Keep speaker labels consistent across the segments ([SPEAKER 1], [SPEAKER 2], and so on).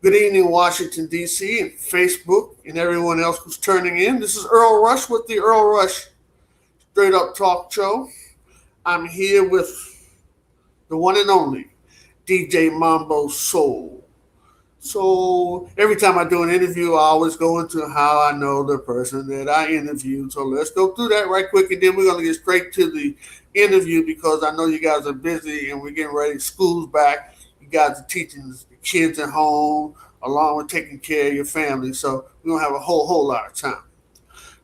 [SPEAKER 1] Good evening, Washington, D.C., and Facebook, and everyone else who's turning in. This is Earl Rush with the Earl Rush Straight Up Talk Show. I'm here with the one and only DJ Mambo Soul. So every time I do an interview, I always go into how I know the person that I interviewed. So let's go through that right quick, and then we're going to get straight to the interview because I know you guys are busy and we're getting ready. School's back. You guys are teaching the kids at home along with taking care of your family. So we don't have a whole lot of time.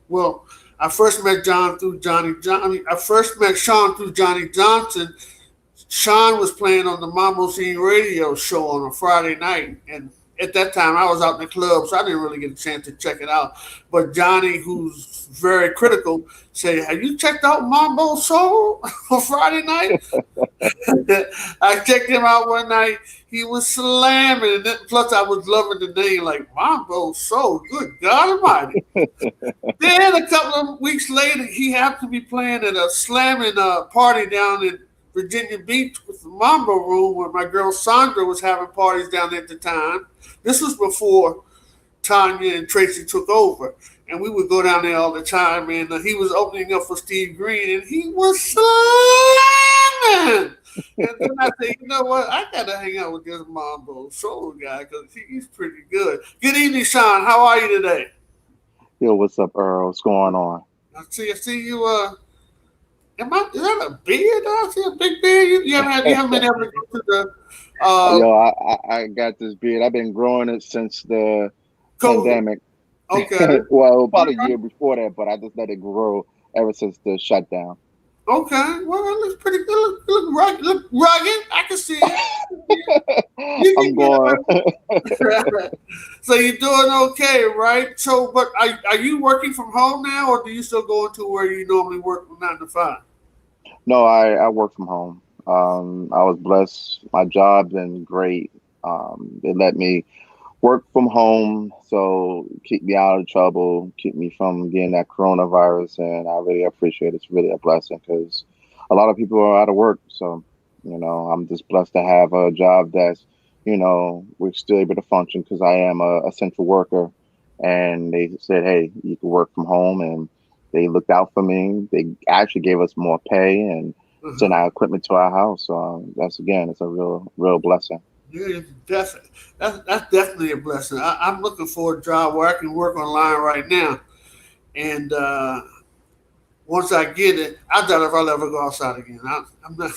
[SPEAKER 1] Well, I first met John through Johnny. I first met Sean through Johnny Johnson. Sean was playing on the Mambo Soul radio show on a Friday night, and at that time I was out in the club, so I didn't really get a chance to check it out. But Johnny, who's very critical, said, "Have you checked out Mambo Soul on Friday night?" I checked him out one night. He was slamming, and plus I was loving the name, like Mambo Soul. Good God Almighty! Then a couple of weeks later, he happened to be playing at a slamming party down in Virginia Beach with the Mambo Room where my girl Sandra was having parties down there at the time. This was before Tanya and Tracy took over. And we would go down there all the time. And he was opening up for Steve Green, and he was slamming. And then I said, you know what? I got to hang out with this Mambo Soul guy because he's pretty good. Good evening, Sean. How are you today?
[SPEAKER 2] Yo, what's up, Earl? What's going on?
[SPEAKER 1] I see you. Is that a beard? I see a big beard. You haven't been able to go to the.
[SPEAKER 2] Yo, I got this beard. I've been growing it since the
[SPEAKER 1] COVID.
[SPEAKER 2] pandemic.
[SPEAKER 1] Okay.
[SPEAKER 2] Well, about a year before that, but I just let it grow ever since the shutdown.
[SPEAKER 1] Okay. Well, it looks pretty good. Look rugged. I can see it.
[SPEAKER 2] I'm going.
[SPEAKER 1] So you're doing okay, right? So, but are you working from home now, or do you still go into where you normally work from 9 to 5?
[SPEAKER 2] No, I work from home. I was blessed. My job's been great. They let me work from home, so keep me out of trouble, keep me from getting that coronavirus, and I really appreciate it. It's really a blessing because a lot of people are out of work. So, I'm just blessed to have a job that's, we're still able to function because I am a essential worker. And they said, hey, you can work from home, and they looked out for me. They actually gave us more pay and sent our equipment to our house. So it's a real blessing.
[SPEAKER 1] Yeah, that's definitely a blessing. I'm looking for a job where I can work online right now. And once I get it, I doubt if I'll ever go outside again. I'm not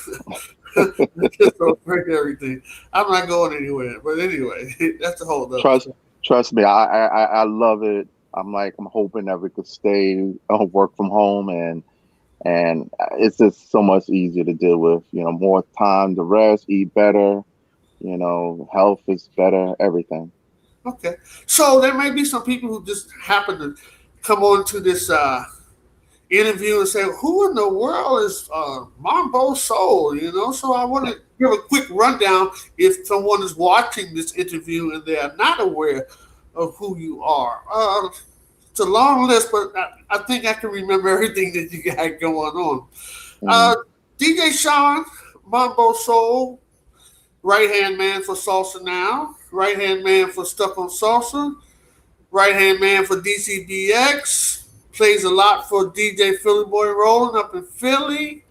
[SPEAKER 1] just afraid of everything. I'm not going anywhere. But anyway, that's the whole other.
[SPEAKER 2] Trust me, I love it. I'm hoping that we could stay work from home, and it's just so much easier to deal with. More time to rest, eat better. Health is better, everything.
[SPEAKER 1] Okay. So there may be some people who just happen to come on to this interview and say, who in the world is Mambo Soul? So I want to give a quick rundown if someone is watching this interview and they are not aware of who you are. It's a long list, but I think I can remember everything that you got going on. DJ Sean, Mambo Soul, right-hand man for SalsaNow, right-hand man for Stuckonsalsa, right-hand man for DCBX, plays a lot for DJ Philly Boy Rolling up in Philly.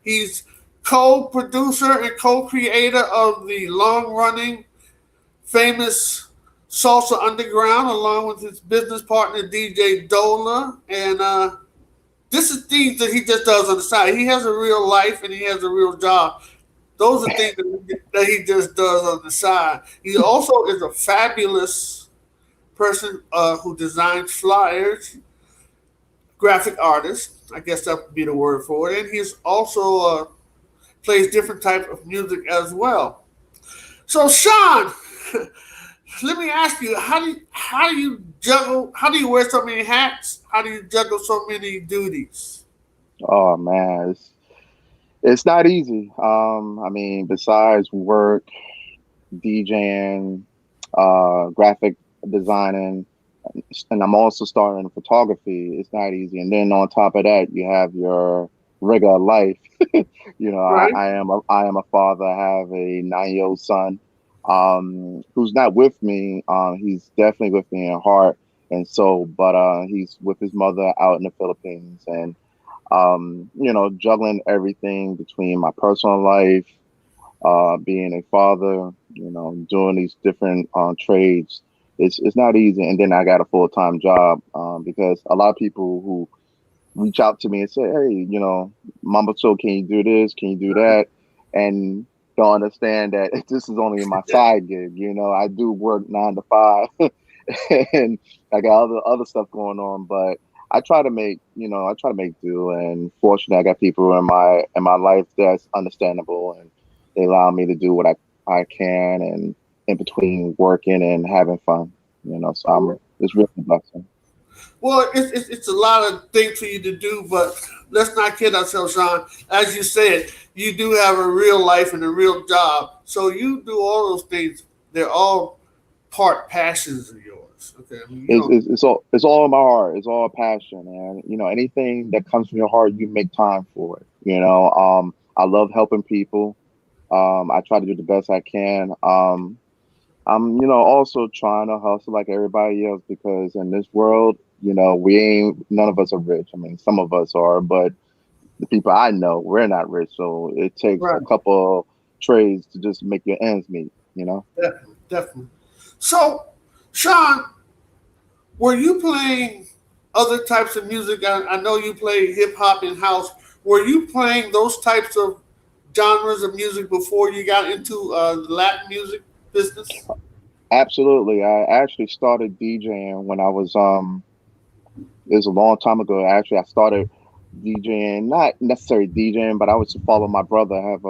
[SPEAKER 1] He's co-producer and co-creator of the long-running famous Salsa Underground along with his business partner DJ Dola. And this is things that he just does on the side. He has a real life and he has a real job. Those are things that he just does on the side. He also is a fabulous person who designs flyers, graphic artist. I guess that would be the word for it. And he's also plays different type of music as well. So, Sean, let me ask you: how do you juggle? How do you wear so many hats? How do you juggle so many duties?
[SPEAKER 2] Oh man, it's not easy. Besides work, DJing, graphic designing, and I'm also starting photography. It's not easy. And then on top of that, you have your regular life.
[SPEAKER 1] Right.
[SPEAKER 2] I am a father. I have a 9-year-old son. who's not with me. He's definitely with me in heart and soul, but he's with his mother out in the Philippines, and juggling everything between my personal life, being a father, doing these different trades. It's not easy. And then I got a full-time job, because a lot of people who reach out to me and say, hey, Mambo Soul, can you do this? Can you do that? And don't understand that this is only my side gig. I do work 9 to 5 and I got other stuff going on, but I try to make do. And fortunately, I got people in my life that's understandable, and they allow me to do what I can, and in between working and having fun. So it's really a blessing.
[SPEAKER 1] Well, it's a lot of things for you to do, but let's not kid ourselves, Sean. As you said, you do have a real life and a real job, so you do all those things. They're all part passions of yours. Okay, I mean,
[SPEAKER 2] It's all in my heart. It's all passion, and anything that comes from your heart, you make time for it. I love helping people. I try to do the best I can. I'm also trying to hustle like everybody else, because in this world, we ain't none of us are rich. I mean, some of us are, but the people I know, we're not rich. So it takes a
[SPEAKER 1] right,
[SPEAKER 2] couple trades to just make your ends meet.
[SPEAKER 1] definitely, definitely. So, Sean, were you playing other types of music? I know you play hip hop and house. Were you playing those types of genres of music before you got into Latin music business?
[SPEAKER 2] Absolutely. I actually started DJing when I was it was a long time ago. Actually, I started DJing, not necessarily DJing, but I was to follow my brother. I have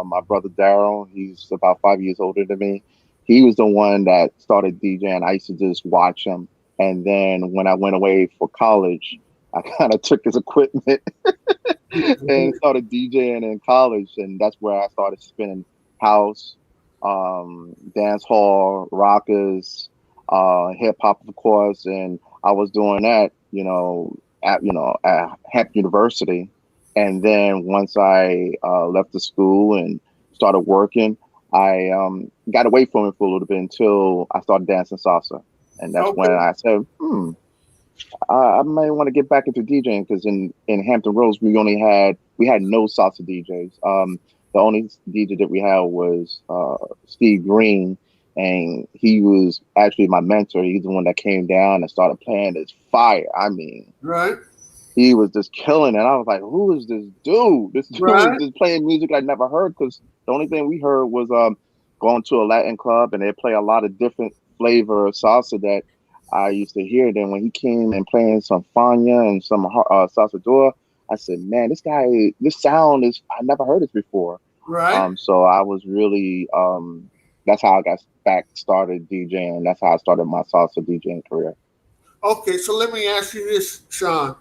[SPEAKER 2] my brother Daryl. He's about 5 years older than me. He was the one that started DJing. I used to just watch him, and then when I went away for college, I kind of took his equipment and started DJing in college, and that's where I started spinning house, dance hall, rockers, hip hop, of course, and I was doing that, at Hemp University, and then once I left the school and started working, I got away from it for a little bit until I started dancing salsa, and that's when
[SPEAKER 1] Okay,
[SPEAKER 2] I said, I might want to get back into DJing, because in Hampton Roads we had no salsa DJs. The only DJ that we had was Steve Green, and he was actually my mentor. He's the one that came down and started playing this fire. I mean,
[SPEAKER 1] right,
[SPEAKER 2] he was just killing it. I was like, who is this dude? This dude is
[SPEAKER 1] right.
[SPEAKER 2] just playing music I never heard, because the only thing we heard was going to a Latin club, and they play a lot of different flavor of salsa that I used to hear. Then when he came and playing some Fania and some salsa Dora, I said, man, this sound is, I never heard this before.
[SPEAKER 1] Right.
[SPEAKER 2] So I was really, that's how I got back started DJing. That's how I started my salsa DJing career.
[SPEAKER 1] Okay, so let me ask you this, Sean.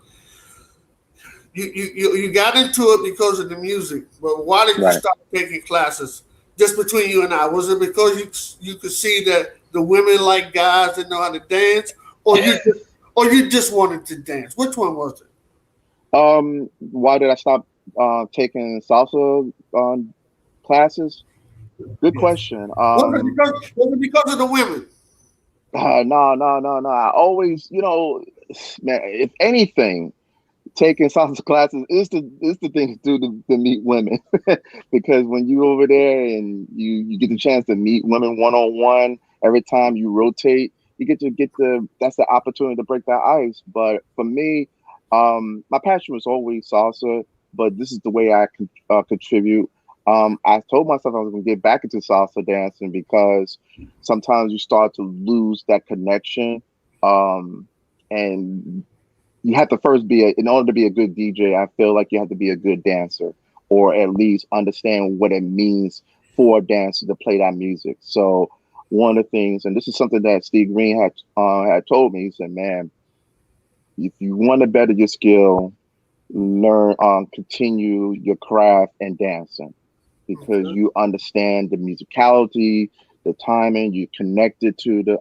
[SPEAKER 1] You got into it because of the music, but why did you
[SPEAKER 2] Right.
[SPEAKER 1] start taking classes? Just between you and I, was it because you could see that the women like guys that know how to dance, or you just wanted to dance? Which one was it?
[SPEAKER 2] Why did I stop taking salsa classes? Good question.
[SPEAKER 1] Was it because of the women?
[SPEAKER 2] No, no, no, no. I always, man, if anything, taking salsa classes is the thing to do to meet women, because when you over there and you get the chance to meet women one on one, every time you rotate, you get that's the opportunity to break that ice. But for me, my passion was always salsa, but this is the way I can contribute. I told myself I was going to get back into salsa dancing, because sometimes you start to lose that connection. Um, and you have to first in order to be a good DJ, I feel like you have to be a good dancer, or at least understand what it means for a dancer to play that music. So one of the things, and this is something that Steve Green had told me, he said, man, if you want to better your skill, learn, continue your craft and dancing, because
[SPEAKER 1] Okay,
[SPEAKER 2] you understand the musicality, the timing, you connected to the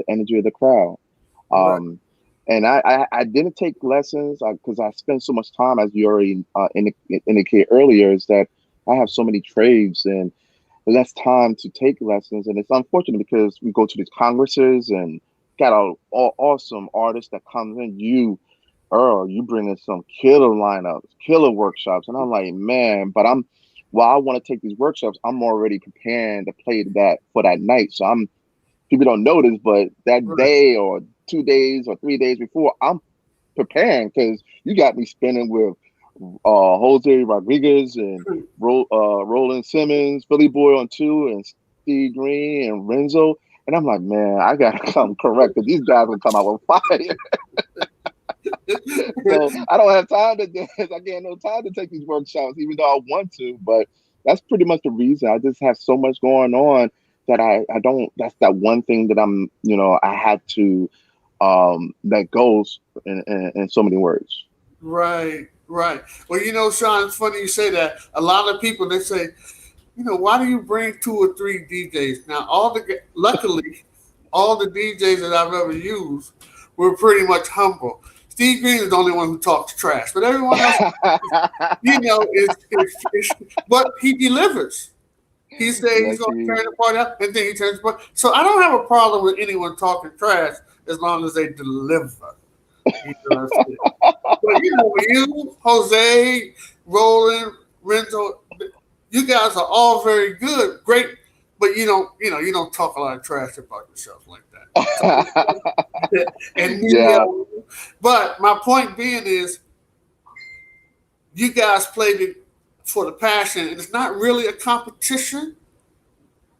[SPEAKER 2] energy of the crowd.
[SPEAKER 1] right.
[SPEAKER 2] Um, and I didn't take lessons because I spent so much time, as you already indicated earlier, is that I have so many trades, and less time to take lessons. And it's unfortunate because we go to these congresses and got all awesome artists that comes in. Earl, you bring in some killer lineups, killer workshops. And I'm like, man, but while I want to take these workshops, I'm already preparing to play that for that night. So people don't notice, but that
[SPEAKER 1] Right.
[SPEAKER 2] day or 2 days or 3 days before, I'm preparing because you got me spinning with Jose Rodriguez and Roland Simmons, Philly Boy on two, and Steve Green and Renzo. And I'm like, man, I gotta come correct because these guys will come out with fire. So I don't have time to dance. I get no time to take these workshops, even though I want to. But that's pretty much the reason. I just have so much going on that I don't. That's that one thing that I had to that goes in so many words.
[SPEAKER 1] Right, right. Well, Sean, it's funny you say that. A lot of people they say, why do you bring two or three DJs? Now, luckily, all the DJs that I've ever used were pretty much humble. Steve Green is the only one who talks trash, but everyone else, is but he delivers. He says he's
[SPEAKER 2] Yes,
[SPEAKER 1] going to
[SPEAKER 2] he.
[SPEAKER 1] turn the party up, and then he turns the party. So I don't have a problem with anyone talking trash as long as they deliver. You know what I'm saying? But you, Jose, Roland, Renzo, you guys are all very good, great, but you don't talk a lot of trash about yourself like that. And
[SPEAKER 2] Yeah.
[SPEAKER 1] but my point being is, you guys played it for the passion, and it's not really a competition.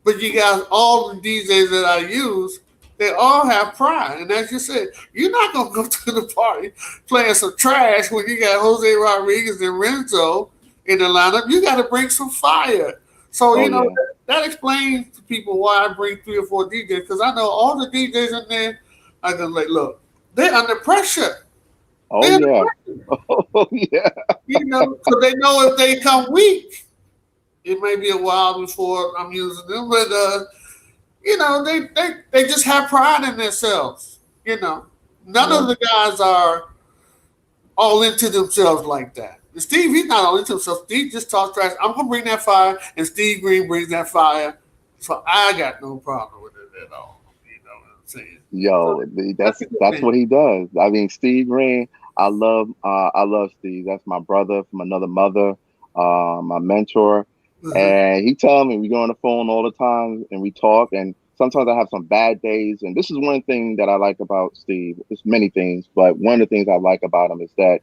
[SPEAKER 1] But you guys, all the DJs that I use, they all have pride. And as you said, you're not going to go to the party playing some trash when you got Jose Rodriguez and Renzo in the lineup. You got to bring some fire. So,
[SPEAKER 2] Oh yeah.
[SPEAKER 1] that explains to people why I bring three or four DJs, because I know all the DJs in there are going to like, look, they're under pressure.
[SPEAKER 2] Oh
[SPEAKER 1] They're under
[SPEAKER 2] yeah.
[SPEAKER 1] pressure.
[SPEAKER 2] Oh yeah.
[SPEAKER 1] So they know if they come weak, it may be a while before I'm using them, but they just have pride in themselves. None
[SPEAKER 2] Yeah.
[SPEAKER 1] of the guys are all into themselves like that. And Steve, he's not all into himself. Steve just talks trash. I'm gonna bring that fire, and Steve Green brings that fire. So I got no problem with it at all. You know what I'm saying? So
[SPEAKER 2] Yo,
[SPEAKER 1] that's
[SPEAKER 2] that's
[SPEAKER 1] a good
[SPEAKER 2] that's
[SPEAKER 1] thing.
[SPEAKER 2] what he does. I mean, Steve Green, I love Steve. That's my brother from another mother, my mentor,
[SPEAKER 1] Uh-huh.
[SPEAKER 2] and he tell me we go on the phone all the time and we talk. And sometimes I have some bad days, and this is one thing that I like about Steve. There's many things, but one of the things I like about him is that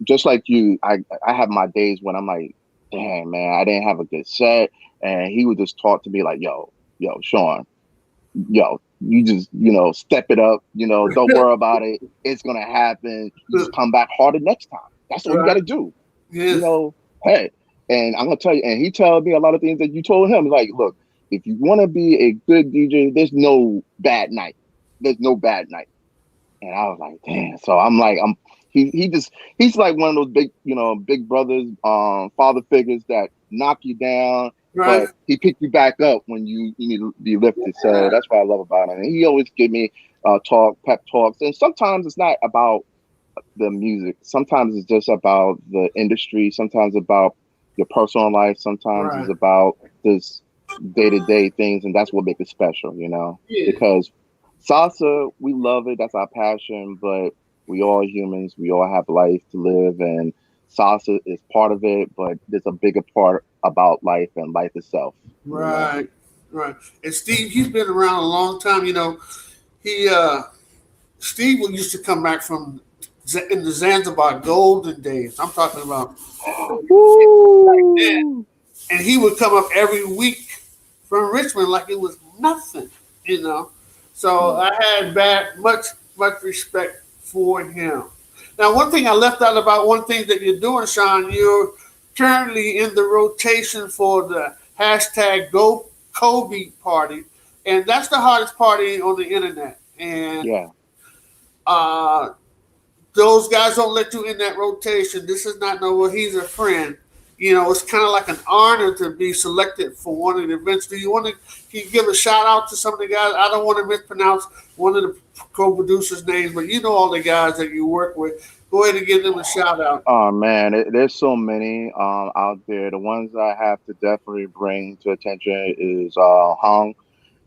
[SPEAKER 2] just like you, I have my days when I'm like, damn man, I didn't have a good set, and he would just talk to me like, yo, Sean, you just, step it up, don't worry about it. It's going to happen. You just come back harder next time. That's all you got
[SPEAKER 1] Right.
[SPEAKER 2] to do. You
[SPEAKER 1] Yes.
[SPEAKER 2] know, hey, and I'm going to tell you, and he told me a lot of things that you told him. Like, look, if you want to be a good DJ, there's no bad night. There's no bad night. And I was like, damn. So I'm like, he's like one of those big, big brothers, father figures that knock you down,
[SPEAKER 1] Right.
[SPEAKER 2] but he picked you back up when you need to be lifted. So
[SPEAKER 1] Yeah.
[SPEAKER 2] that's what I love about him. And he always give me pep talks. And sometimes it's not about the music. Sometimes it's just about the industry. Sometimes about your personal life. Sometimes it's
[SPEAKER 1] Right.
[SPEAKER 2] about this day to day things, and that's what makes it special,
[SPEAKER 1] Yeah.
[SPEAKER 2] because salsa, we love it. That's our passion, but we all humans. We all have life to live, and salsa is part of it. But there's a bigger part about life and life itself. You know.
[SPEAKER 1] Right. Right. And Steve, he's been around a long time. He Steve used to come back from in the Zanzibar golden days. I'm talking about back then,
[SPEAKER 2] Woo!
[SPEAKER 1] and he would come up every week from Richmond like it was nothing, you know. So
[SPEAKER 2] Mm,
[SPEAKER 1] I had much respect for him. Now, one thing I left out about one thing that you're doing, Sean, you're currently in the rotation for the hashtag Go Kobe party, and that's the hardest party on the internet. And
[SPEAKER 2] yeah.
[SPEAKER 1] uh, those guys don't let you in that rotation. This is not no, well, he's a friend. it's kind of like an honor to be selected for one of the events. Do you want to can you give a shout out to some of the guys? I don't want to mispronounce one of the co-producers' names, but you know all the guys that you work with. Go ahead and give them a shout out.
[SPEAKER 2] Oh man, there's so many out there. The ones I have to definitely bring to attention is Hong.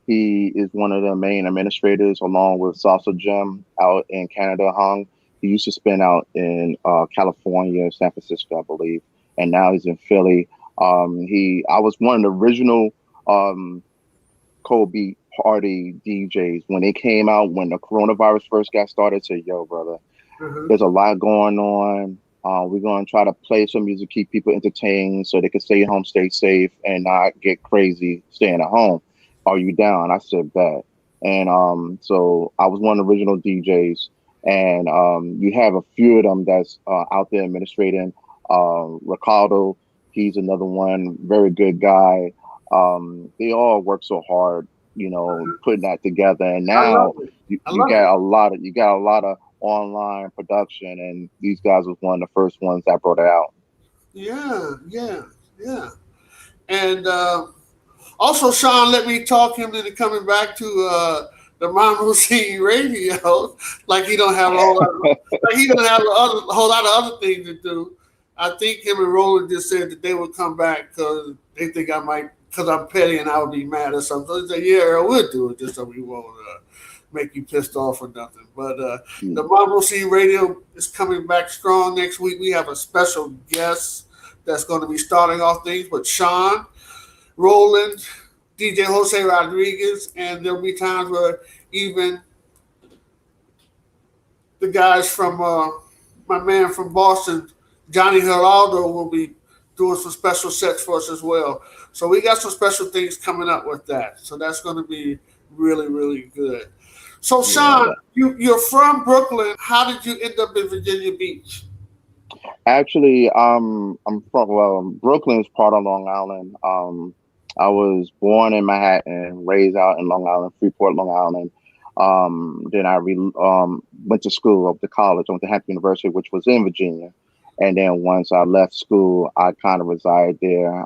[SPEAKER 2] He is one of the main administrators along with Salsa Jim out in Canada. Hong. He used to spin out in California, San Francisco, I believe, and now he's in Philly. I was one of the original um, Kobe party DJs when they came out when the coronavirus first got started. Said, "Yo, brother,
[SPEAKER 1] Mhm.
[SPEAKER 2] there's a lot going on. We're going to try to play some music, keep people entertained so they can stay home, stay safe, and not get crazy staying at home. Are you down?" I said, bet. And so I was one of the original DJs. And you have a few of them that's out there administrating. Ricardo, he's another one, very good guy. They all work so hard, putting that together. And
[SPEAKER 1] I love
[SPEAKER 2] now
[SPEAKER 1] it.
[SPEAKER 2] you,
[SPEAKER 1] I
[SPEAKER 2] you
[SPEAKER 1] love it.
[SPEAKER 2] got a lot of online production, and these guys was one of the first ones that brought it out.
[SPEAKER 1] Yeah, yeah, yeah. And also, Sean, let me talk him into coming back to the Mambo Soul Radio. Like he don't have a whole lot. Like he don't have a whole lot of other things to do. I think him and Roland just said that they would come back because they think I might, because I'm petty and I would be mad or something. So they said, yeah, Earl, we'll do it just so we won't make you pissed off or nothing. But the Mambo Soul Radio is coming back strong next week. We have a special guest that's going to be starting off things with Sean. Roland, DJ Jose Rodriguez, and there'll be times where even the guys from my man from Boston, Johnny Geraldo, will be doing some special sets for us as well. So we got some special things coming up with that. So that's going to be really, really good. So
[SPEAKER 2] Yeah,
[SPEAKER 1] Sean, you're from Brooklyn. How did you end up in Virginia Beach?
[SPEAKER 2] actually, I'm from Brooklyn is part of Long Island. I was born in Manhattan, raised out in Long Island, Freeport, Long Island. Then went to school, up to college. I went to Hampton University, which was in Virginia. And then once I left school, I kind of resided there.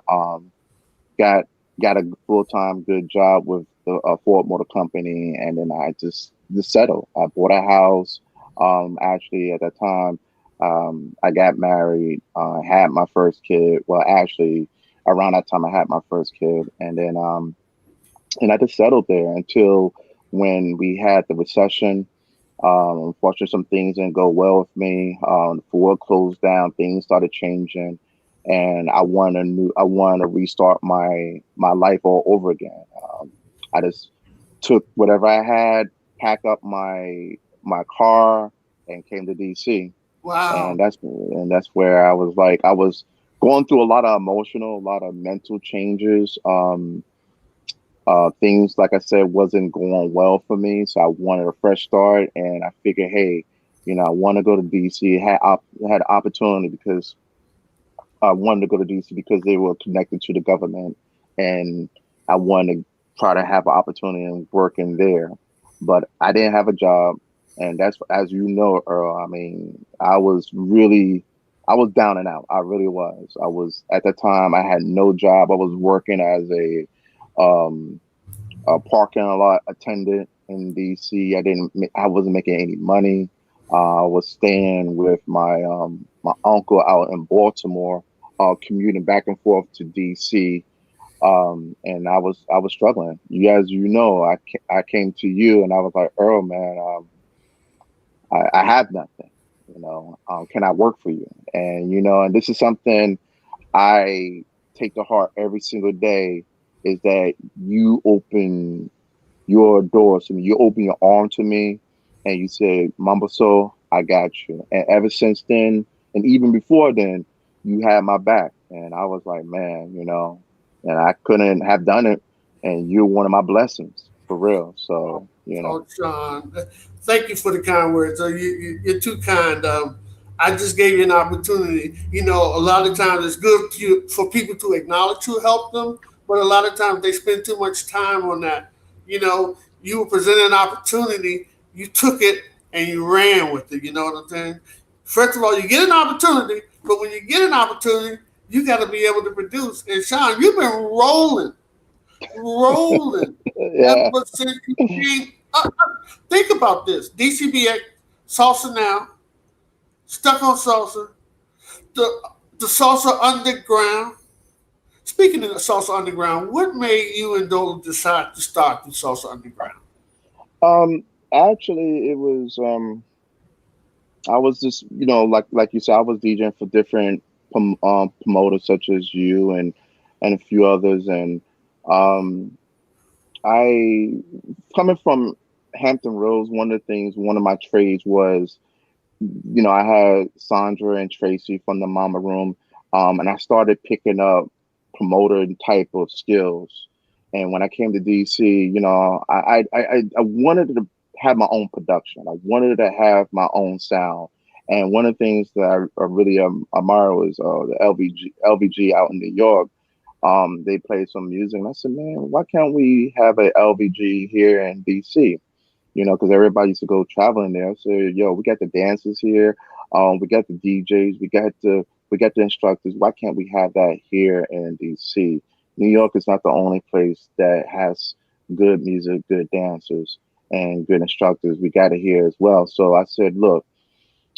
[SPEAKER 2] Got got a full time good job with the Ford Motor Company, and then I just settled. I bought a house. Actually, at that time, I got married. Had my first kid. Well, actually, around that time, I had my first kid, and I just settled there until when we had the recession. Unfortunately, some things didn't go well with me. The Ford closed down. Things started changing, and I wanted to restart my life all over again. I just took whatever I had, packed up my car, and came to DC.
[SPEAKER 1] Wow.
[SPEAKER 2] And that's where I was going through a lot of emotional, a lot of mental changes. Things like I said wasn't going well for me, so I wanted a fresh start, and I figured, hey, I want to go to DC. Had opportunity because I wanted to go to DC because they were connected to the government, and I wanted to try to have an opportunity in working there. But I didn't have a job, and that's as you know, Earl. I mean, I was down and out. I really was. I was at the time. I had no job. I was working as um, a parking lot attendant in DC. I wasn't making any money. I was staying with my uncle out in Baltimore, commuting back and forth to DC. And I was struggling. As you know, I came to you and I was like, Earl, man, I have nothing. Can I work for you? And this is something I take to heart every single day. Is that you open your doors to me. You open your arm to me and you say, Mambo Soul, I got you. And ever since then, and even before then, you had my back. And I was like, man, and I couldn't have done it. And you're one of my blessings for real.
[SPEAKER 1] Oh,
[SPEAKER 2] So.
[SPEAKER 1] oh, Sean, thank you for the kind words. You're too kind. I just gave you an opportunity. A lot of times it's good for people to acknowledge who helped them, but a lot of times they spend too much time on that. You were presented an opportunity, you took it, and you ran with it. You know what I'm saying? First of all, you get an opportunity, but when you get an opportunity, You got to be able to produce. And Sean, you've been rolling
[SPEAKER 2] Yeah.
[SPEAKER 1] ever since you came. Think about this: DCBX, Salsa Now, Stuck on Salsa, the the Salsa Underground. Speaking of the Salsa Underground, what made you and Dola decide to start the Salsa Underground?
[SPEAKER 2] Um, Actually, it was I was just, like you said, I was DJing for different promoters such as you and a few others, and um, I coming from Hampton Roads. One of my trades was, I had Sandra and Tracy from the Mama Room, and I started picking up promoter type of skills. And when I came to DC, I wanted to have my own production. I wanted to have my own sound. And one of the things that I really admire was the LVG out in New York. They played some music, and I said, man, why can't we have a LVG here in DC? Because everybody used to go traveling there. So, yo, we got the dancers here, we got the DJs, we got the instructors. Why can't we have that here in DC? New York is not the only place that has good music, good dancers, and good instructors. We got it here as well. So I said, look,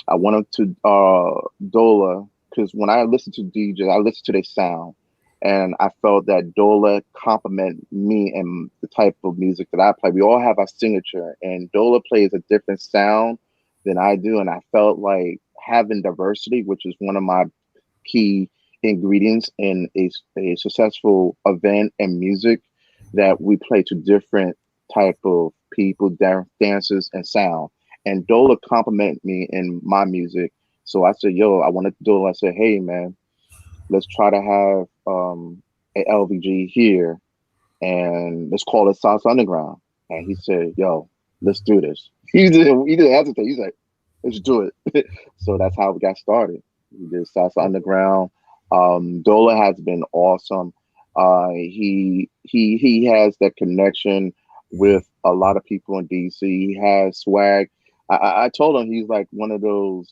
[SPEAKER 2] I wanted to Dola, because when I listen to DJs, I listen to their sound, and I felt that Dola complement me and the type of music that I play. We all have our signature, and Dola plays a different sound than I do, and I felt like having diversity, which is one of my key ingredients in a successful event and music, that we play to different type of people, dancers, and sound. And Dola complimented me in my music. So I said, yo, I wanted to do it. I said, hey, man, let's try to have a LVG here and let's call it Salsa Underground. And he said, yo, let's do this. He didn't hesitate. He's like, let's do it. So that's how we got started. We did Salsa Underground. Dola has been awesome. He has that connection with a lot of people in DC. He has swag. I told him he's like one of those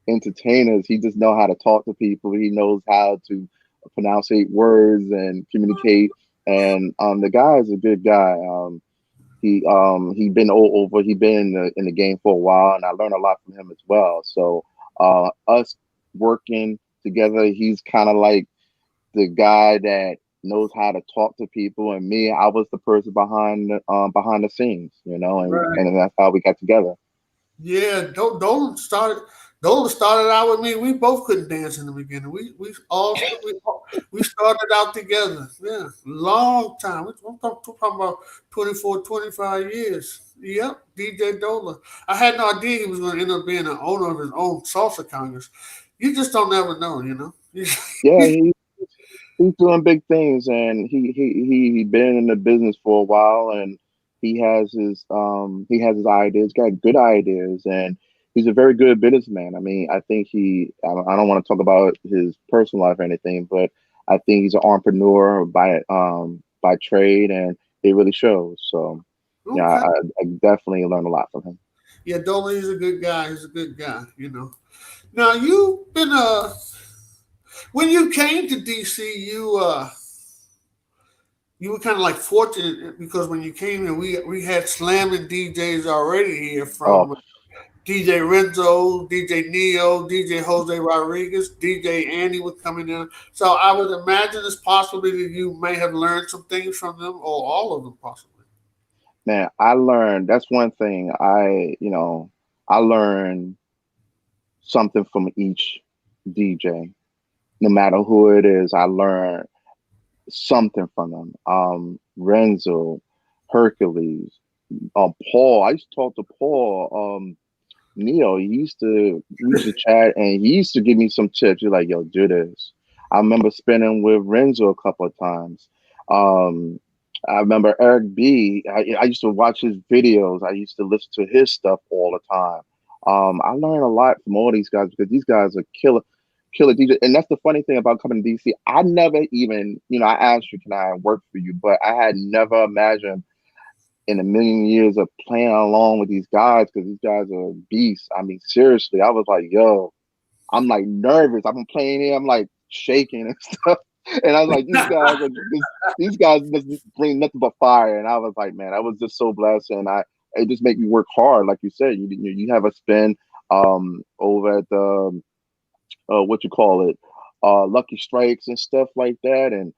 [SPEAKER 2] entertainers. He just know how to talk to people. He knows how to pronounce words and communicate. And the guy is a good guy. He been all over. He been in the game for a while, and I learned a lot from him as well. So us working together, he's kind of like the guy that knows how to talk to people, and me, I was the person behind the scenes, and
[SPEAKER 1] Right.
[SPEAKER 2] and that's how we got together.
[SPEAKER 1] Yeah, Dola started out with me. We both couldn't dance in the beginning. We started out together. Yeah, long time. I'm talking about 24, 25 years. Yep, DJ Dola. I had no idea he was going to end up being an owner of his own salsa congress. You just don't ever know, you know.
[SPEAKER 2] Yeah, he's doing big things, and he been in the business for a while, and he has his ideas, got good ideas, and he's a very good businessman. I mean, I think I don't want to talk about his personal life or anything, but I think he's an entrepreneur by trade, and it really shows. So yeah,
[SPEAKER 1] Okay.
[SPEAKER 2] I definitely learned a lot from him.
[SPEAKER 1] Yeah, Dola, he's a good guy. He's a good guy, you know. Now you've been when you came to DC, you were kind of like fortunate because when you came here, we had slamming DJs already here
[SPEAKER 2] Oh
[SPEAKER 1] from DJ Renzo, DJ Neo, DJ Jose Rodriguez, DJ Andy was coming in. So I would imagine it's possible that you may have learned some things from them, or all of them possibly.
[SPEAKER 2] man, I learned that's one thing I learned something from each DJ, no matter who it is. I learned something from them. Renzo, Hercules, Paul. I used to talk to Paul. Neo. We used to chat, and he used to give me some tips. He's like, "Yo, do this." I remember spending with Renzo a couple of times. Um, I remember Eric B. I used to watch his videos. I used to listen to his stuff all the time. I learned a lot from all these guys because these guys are killer DJ. And that's the funny thing about coming to DC. I never even, I asked you, can I work for you? But I had never imagined in a million years of playing along with these guys because these guys are beasts. I mean, seriously, I was like, yo, I'm like nervous. I'm playing here. I'm like shaking and stuff. And I was like, these guys just bring nothing but fire. And I was like, man, I was just so blessed, and it just made me work hard, like you said. You have a spin over at the what you call it, Lucky Strikes and stuff like that, and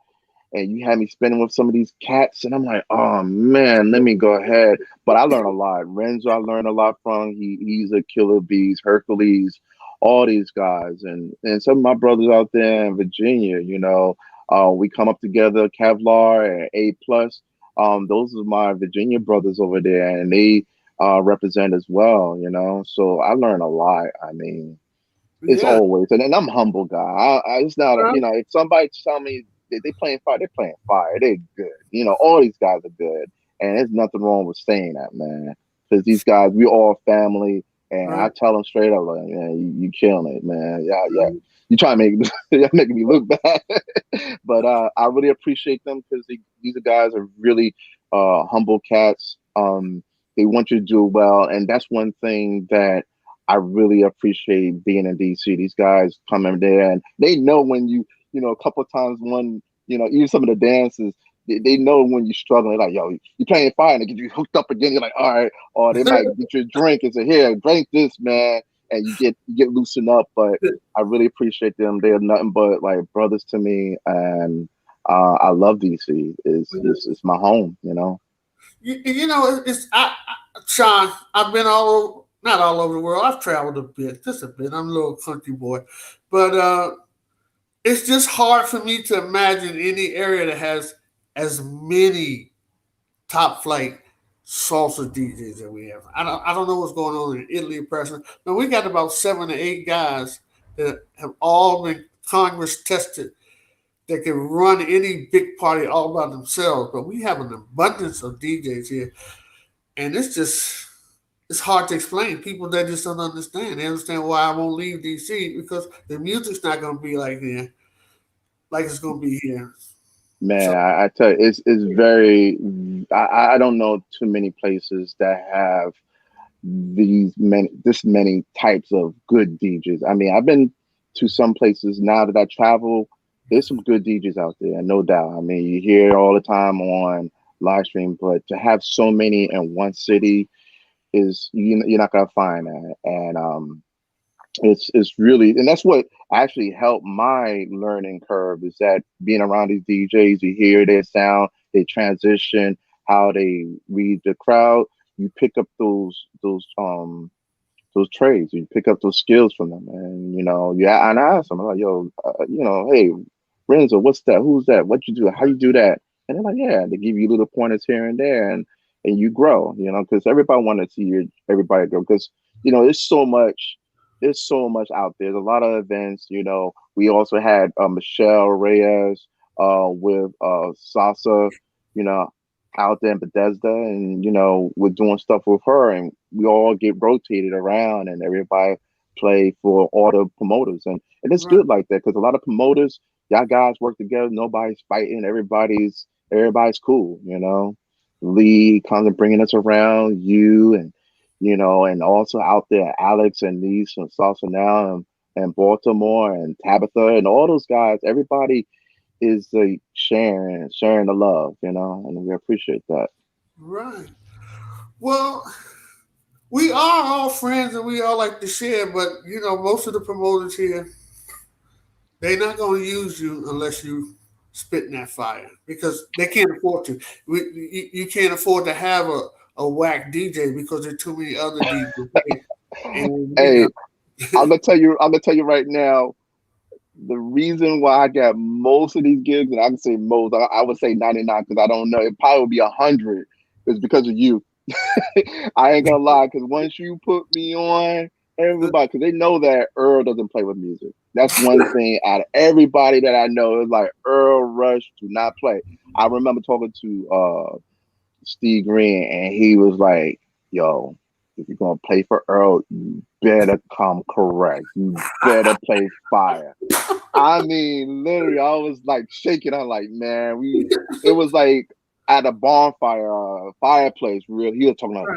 [SPEAKER 2] you had me spinning with some of these cats, and I'm like, oh man, let me go ahead. But I learned a lot. Renzo, I learned a lot from. He's a killer bees, Hercules, all these guys, and some of my brothers out there in Virginia. We come up together, Kevlar and A plus. Those are my Virginia brothers over there, and they represent as well. So I learned a lot. I mean, it's
[SPEAKER 1] Yeah.
[SPEAKER 2] always, and I'm a humble guy. It's not, if somebody tell me they playing fire, they're playing fire. They're good. All these guys are good, and there's nothing wrong with saying that, man. Because these guys, we all family, and I
[SPEAKER 1] Right.
[SPEAKER 2] tell them straight up, like, man, you killing it, man. Yeah, yeah.
[SPEAKER 1] Mhm.
[SPEAKER 2] You try to make you're making me look bad, but I really appreciate them because these guys are really humble cats. They want you to do well, and that's one thing that I really appreciate being in DC. These guys come in there and they know when a couple of times even some of the dances, they know when you're struggling. Like, yo, you're playing fire and they get you hooked up again. You're like, all right. Or they might get you a drink and say, here, drink this, man. And you get loosened up. But I really appreciate them. They're nothing but like brothers to me. And I love DC. It's my home.
[SPEAKER 1] Sean, I've been not all over the world. I've traveled a bit, just a bit. I'm a little country boy, but it's just hard for me to imagine any area that has as many top flight salsa DJs that we have. I don't know what's going on in Italy, person. But we got about 7 to 8 guys that have all been Congress tested that can run any big party all by themselves. But we have an abundance of DJs here, and it's hard to explain. People that just don't understand. They understand why I won't leave DC because the music's not going to be like here, like it's going to be here.
[SPEAKER 2] Man,
[SPEAKER 1] So
[SPEAKER 2] I tell you, it's very. I don't know too many places that have this many types of good DJs. I mean, I've been to some places now that I travel. There's some good DJs out there, no doubt. I mean, you hear it all the time on live stream, but to have so many in one city is you're not gonna find that. And it's really, and that's what actually helped my learning curve, is that being around these DJs, you hear their sound, they transition, how they read the crowd. You pick up those trades, you pick up those skills from them, and yeah. And I ask them, I'm like, yo, hey, Renzo, what's that? Who's that? What you do? How you do that? And they're like, yeah. They give you little pointers here and there, and you grow, because everybody want to see everybody grow, because there's so much out there. There's a lot of events. We also had Michelle Reyes with Salsa, you know, out there in Bethesda, and we're doing stuff with her, and we all get rotated around, and everybody play for all the promoters, and it's
[SPEAKER 1] right,
[SPEAKER 2] good like that, because a lot of promoters, y'all guys work together, nobody's fighting, everybody's cool. Lee comes and bringing us around, and also out there Alex and these from Salsa Now, and Baltimore and Tabitha and all those guys. Everybody is like sharing the love, and we appreciate that.
[SPEAKER 1] right. Well, we are all friends and we all like to share, but most of the promoters here, they're not going to use you unless you spit in that fire because they can't afford to. You can't afford to have a whack DJ because there are too many other DJs here. And
[SPEAKER 2] Hey, I'm gonna tell you right now, the reason why I got most of these gigs, and I can say most, I would say 99, because I don't know, it probably would be 100, is because of you. I ain't gonna lie, because once you put me on, everybody, because they know that Earl doesn't play with music. That's one thing out of everybody that I know is like, Earl Rush do not play. I remember talking to Steve Green, and he was like, "Yo, if you're gonna play for Earl, you better come correct. You better play fire." I mean, literally, I was like shaking. I'm like, man, it was like at a bonfire, fireplace. Real, he was talking about,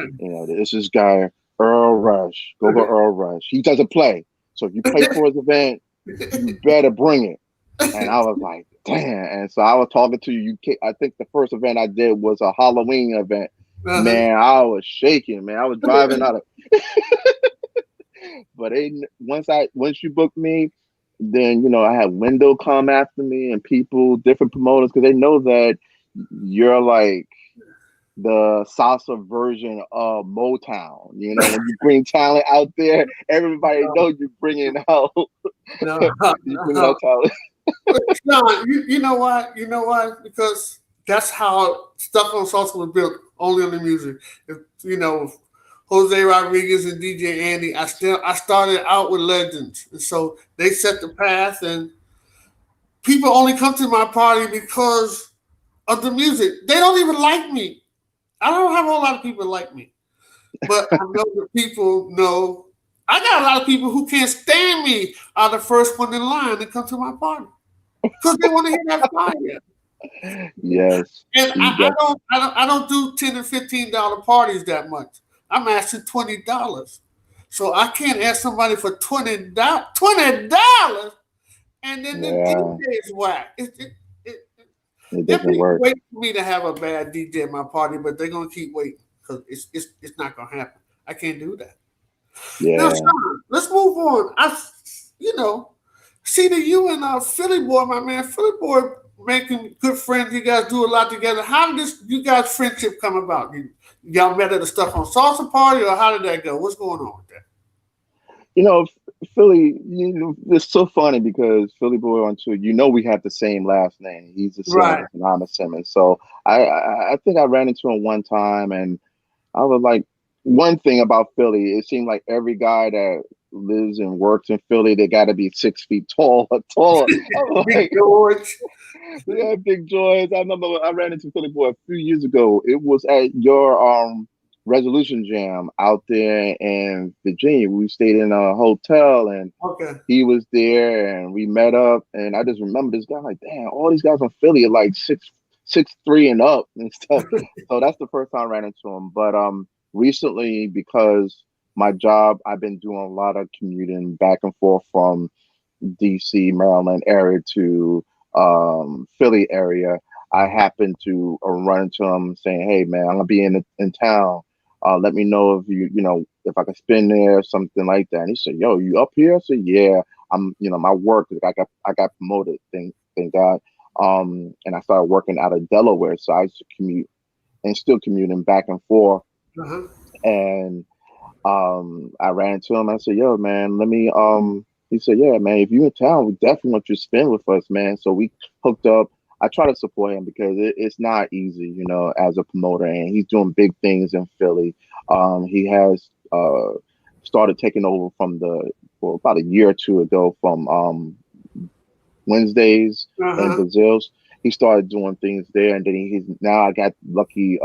[SPEAKER 2] it's this guy, Earl Rush. Go Earl Rush. He doesn't play, so if you play for his event, you better bring it. And I was like, damn. And so I was talking to you. I think the first event I did was a Halloween event.
[SPEAKER 1] Uh-huh.
[SPEAKER 2] Man, I was shaking, man. I was driving out of, but once you booked me, then I had Window come after me and people, different promoters, because they know that you're like the salsa version of Motown. When you bring talent out there, everybody know you bringing out
[SPEAKER 1] No,
[SPEAKER 2] you bringing
[SPEAKER 1] no.
[SPEAKER 2] out talent.
[SPEAKER 1] No, you know why? You know why? Because that's how Stuck on Salsa was built, only on the music. If, Jose Rodriguez and DJ Andy, I started out with legends. And so they set the path, and people only come to my party because of the music. They don't even like me. I don't have a whole lot of people like me. But I know that people know I got a lot of people who can't stand me are the first one in line to come to my party. Because they want to hear that fire.
[SPEAKER 2] Yes,
[SPEAKER 1] And
[SPEAKER 2] you got.
[SPEAKER 1] I don't do $10 and $15 parties that much. I'm asking $20. So I can't ask somebody for $20 and then the
[SPEAKER 2] Yeah,
[SPEAKER 1] DJ is whack. It,
[SPEAKER 2] it
[SPEAKER 1] they're
[SPEAKER 2] doesn't work.
[SPEAKER 1] waiting for me to have a bad DJ at my party, but they're gonna keep waiting because it's not gonna happen. I can't do that. Now,
[SPEAKER 2] Yeah.
[SPEAKER 1] Sean, let's move on. You know, see that you and Philly boy, my man, Philly boy, making good friends. You guys do a lot together. How did this you guys friendship come about? Y'all met at the Stuff on Salsa party, or how did that go? What's going on with that?
[SPEAKER 2] You know, Philly, it's so funny because Philly Boy on tour, we have the same last name. He's a
[SPEAKER 1] Right.
[SPEAKER 2] Simmons and I'm a Simmons. So I think I ran into him one time and I was like, one thing about Philly, it seemed like every guy that lives and works in Philly, they got to be 6 feet tall or taller. I'm
[SPEAKER 1] Big
[SPEAKER 2] like,
[SPEAKER 1] George.
[SPEAKER 2] yeah, big joys. I remember I ran into Philly Boy a few years ago. It was at your resolution jam out there in Virginia. We stayed in a hotel and
[SPEAKER 1] Okay.
[SPEAKER 2] he was there and we met up and I just remember this guy like, damn, all these guys from Philly are like 6'3" and up and stuff. So that's the first time I ran into him. But recently because my job, I've been doing a lot of commuting back and forth from DC, Maryland area to Philly area. I happened to run into him saying, "Hey man, I'm gonna be in town. Let me know if if I can spin there or something like that." And he said, "Yo, you up here?" I said, "Yeah, I'm. My work. I got promoted. Thank God. And I started working out of Delaware, so I used to commute and still commuting back and forth.
[SPEAKER 1] Uh-huh.
[SPEAKER 2] And I ran into him. I said, "Yo, man, let me." He said, "Yeah, man, if you in town, we definitely want you to spend with us, man." So we hooked up. I try to support him because it's not easy, as a promoter, and he's doing big things in Philly. He has started taking over from about a year or two ago from Wednesdays and
[SPEAKER 1] Uh-huh.
[SPEAKER 2] Brazil's. He started doing things there, and then he's now I got Lucky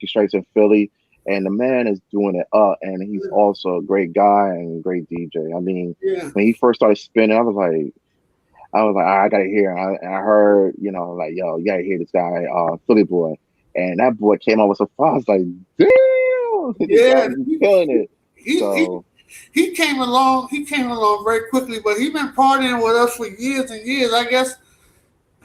[SPEAKER 2] Strikes in Philly, and the man is doing it up, and he's also a great guy and great DJ. I mean,
[SPEAKER 1] Yeah.
[SPEAKER 2] when he first started spinning, I was like, I gotta hear him. And I heard, like, yo, you gotta hear this guy, Philly boy, and that boy came out with some fire. I was like, damn, this
[SPEAKER 1] Yeah.
[SPEAKER 2] guy's killing it.
[SPEAKER 1] He, he,
[SPEAKER 2] So
[SPEAKER 1] he came along. He came along very quickly, but he been partying with us for years and years. I guess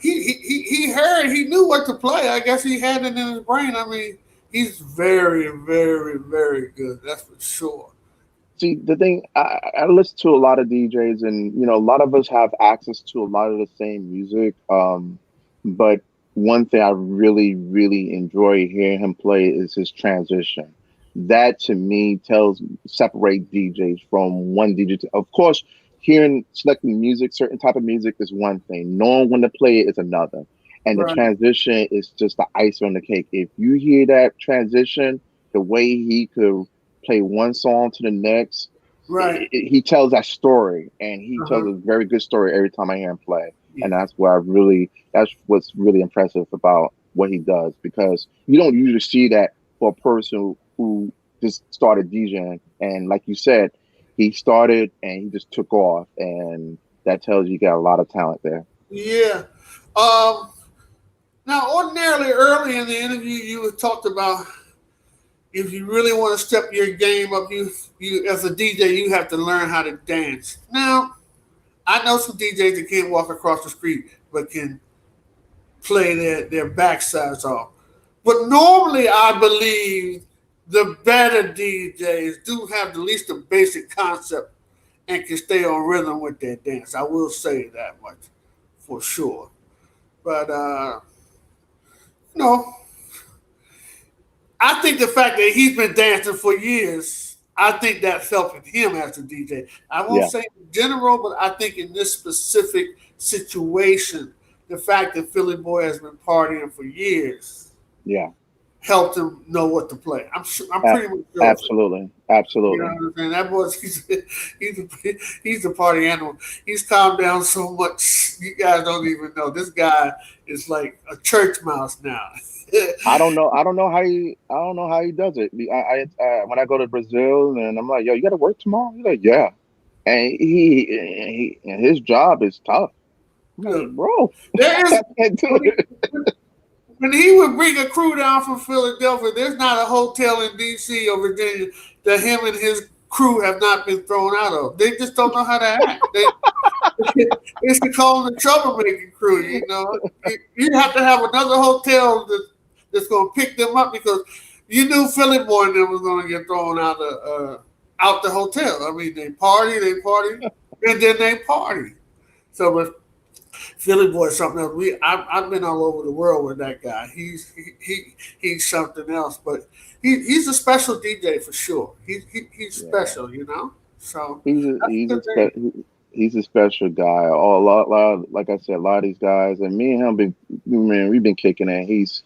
[SPEAKER 1] he heard, he knew what to play. I guess he had it in his brain. I mean, he's very, very, very good. That's for sure.
[SPEAKER 2] see, the thing, I listen to a lot of DJs, and a lot of us have access to a lot of the same music. But one thing I really, really enjoy hearing him play is his transition. That to me tells separate DJs from one DJ. Of course, hearing selecting music, certain type of music is one thing. Knowing when to play it is another. And the
[SPEAKER 1] Right.
[SPEAKER 2] transition is just the ice on the cake. If you hear that transition, the way he could play one song to the next.
[SPEAKER 1] Right.
[SPEAKER 2] He tells that story, and he tells
[SPEAKER 1] Uh-huh.
[SPEAKER 2] a very good story every time I hear him play.
[SPEAKER 1] Yeah.
[SPEAKER 2] And that's what's really impressive about what he does because you don't usually see that for a person who just started DJing. And like you said, he started and he just took off, and that tells you got a lot of talent there.
[SPEAKER 1] Yeah. Um. Now, ordinarily, early in the interview, you had talked about if you really want to step your game up, you as a DJ, you have to learn how to dance. Now, I know some DJs that can't walk across the street. but can play their backsides off. But normally, I believe the better DJs do have at least a basic concept and can stay on rhythm with their dance. I will say that much for sure. But no, I think the fact that he's been dancing for years, I think that's helping him as a DJ. I won't
[SPEAKER 2] Yeah,
[SPEAKER 1] say in general, but I think in this specific situation, the fact that Philly Boy has been partying for years
[SPEAKER 2] yeah.
[SPEAKER 1] helped him know what to play. I'm sure. I'm
[SPEAKER 2] A-
[SPEAKER 1] pretty much sure of it.
[SPEAKER 2] Absolutely,
[SPEAKER 1] You know what
[SPEAKER 2] absolutely.
[SPEAKER 1] I'm saying? That boy's he's a party animal. He's calmed down so much you guys don't even know. This guy is like a church mouse now.
[SPEAKER 2] I don't know. I don't know how he does it. When I go to Brazil and I'm like, yo, you got to work tomorrow. He's like, yeah, and and his job is tough. I'm like, bro,
[SPEAKER 1] There is
[SPEAKER 2] I can't do
[SPEAKER 1] when he,
[SPEAKER 2] it.
[SPEAKER 1] when he would bring a crew down from Philadelphia. There's not a hotel in D.C. or Virginia that him and his crew have not been thrown out of. They just don't know how to act. It's to call them the troublemaking crew. You know, you have to have another hotel that's going to pick them up because you knew Philly Boy and them was going to get thrown out the hotel. I mean, they party, and then they party. So, but Philly Boy is something else. I've been all over the world with that guy. He's something else, but he's a special DJ for sure. He's
[SPEAKER 2] Yeah,
[SPEAKER 1] special, you know. So
[SPEAKER 2] he's a
[SPEAKER 1] that's a
[SPEAKER 2] he's a
[SPEAKER 1] good thing.
[SPEAKER 2] he's a special guy. Oh, like I said, a lot of these guys, and me and him been, man, we've been kicking it.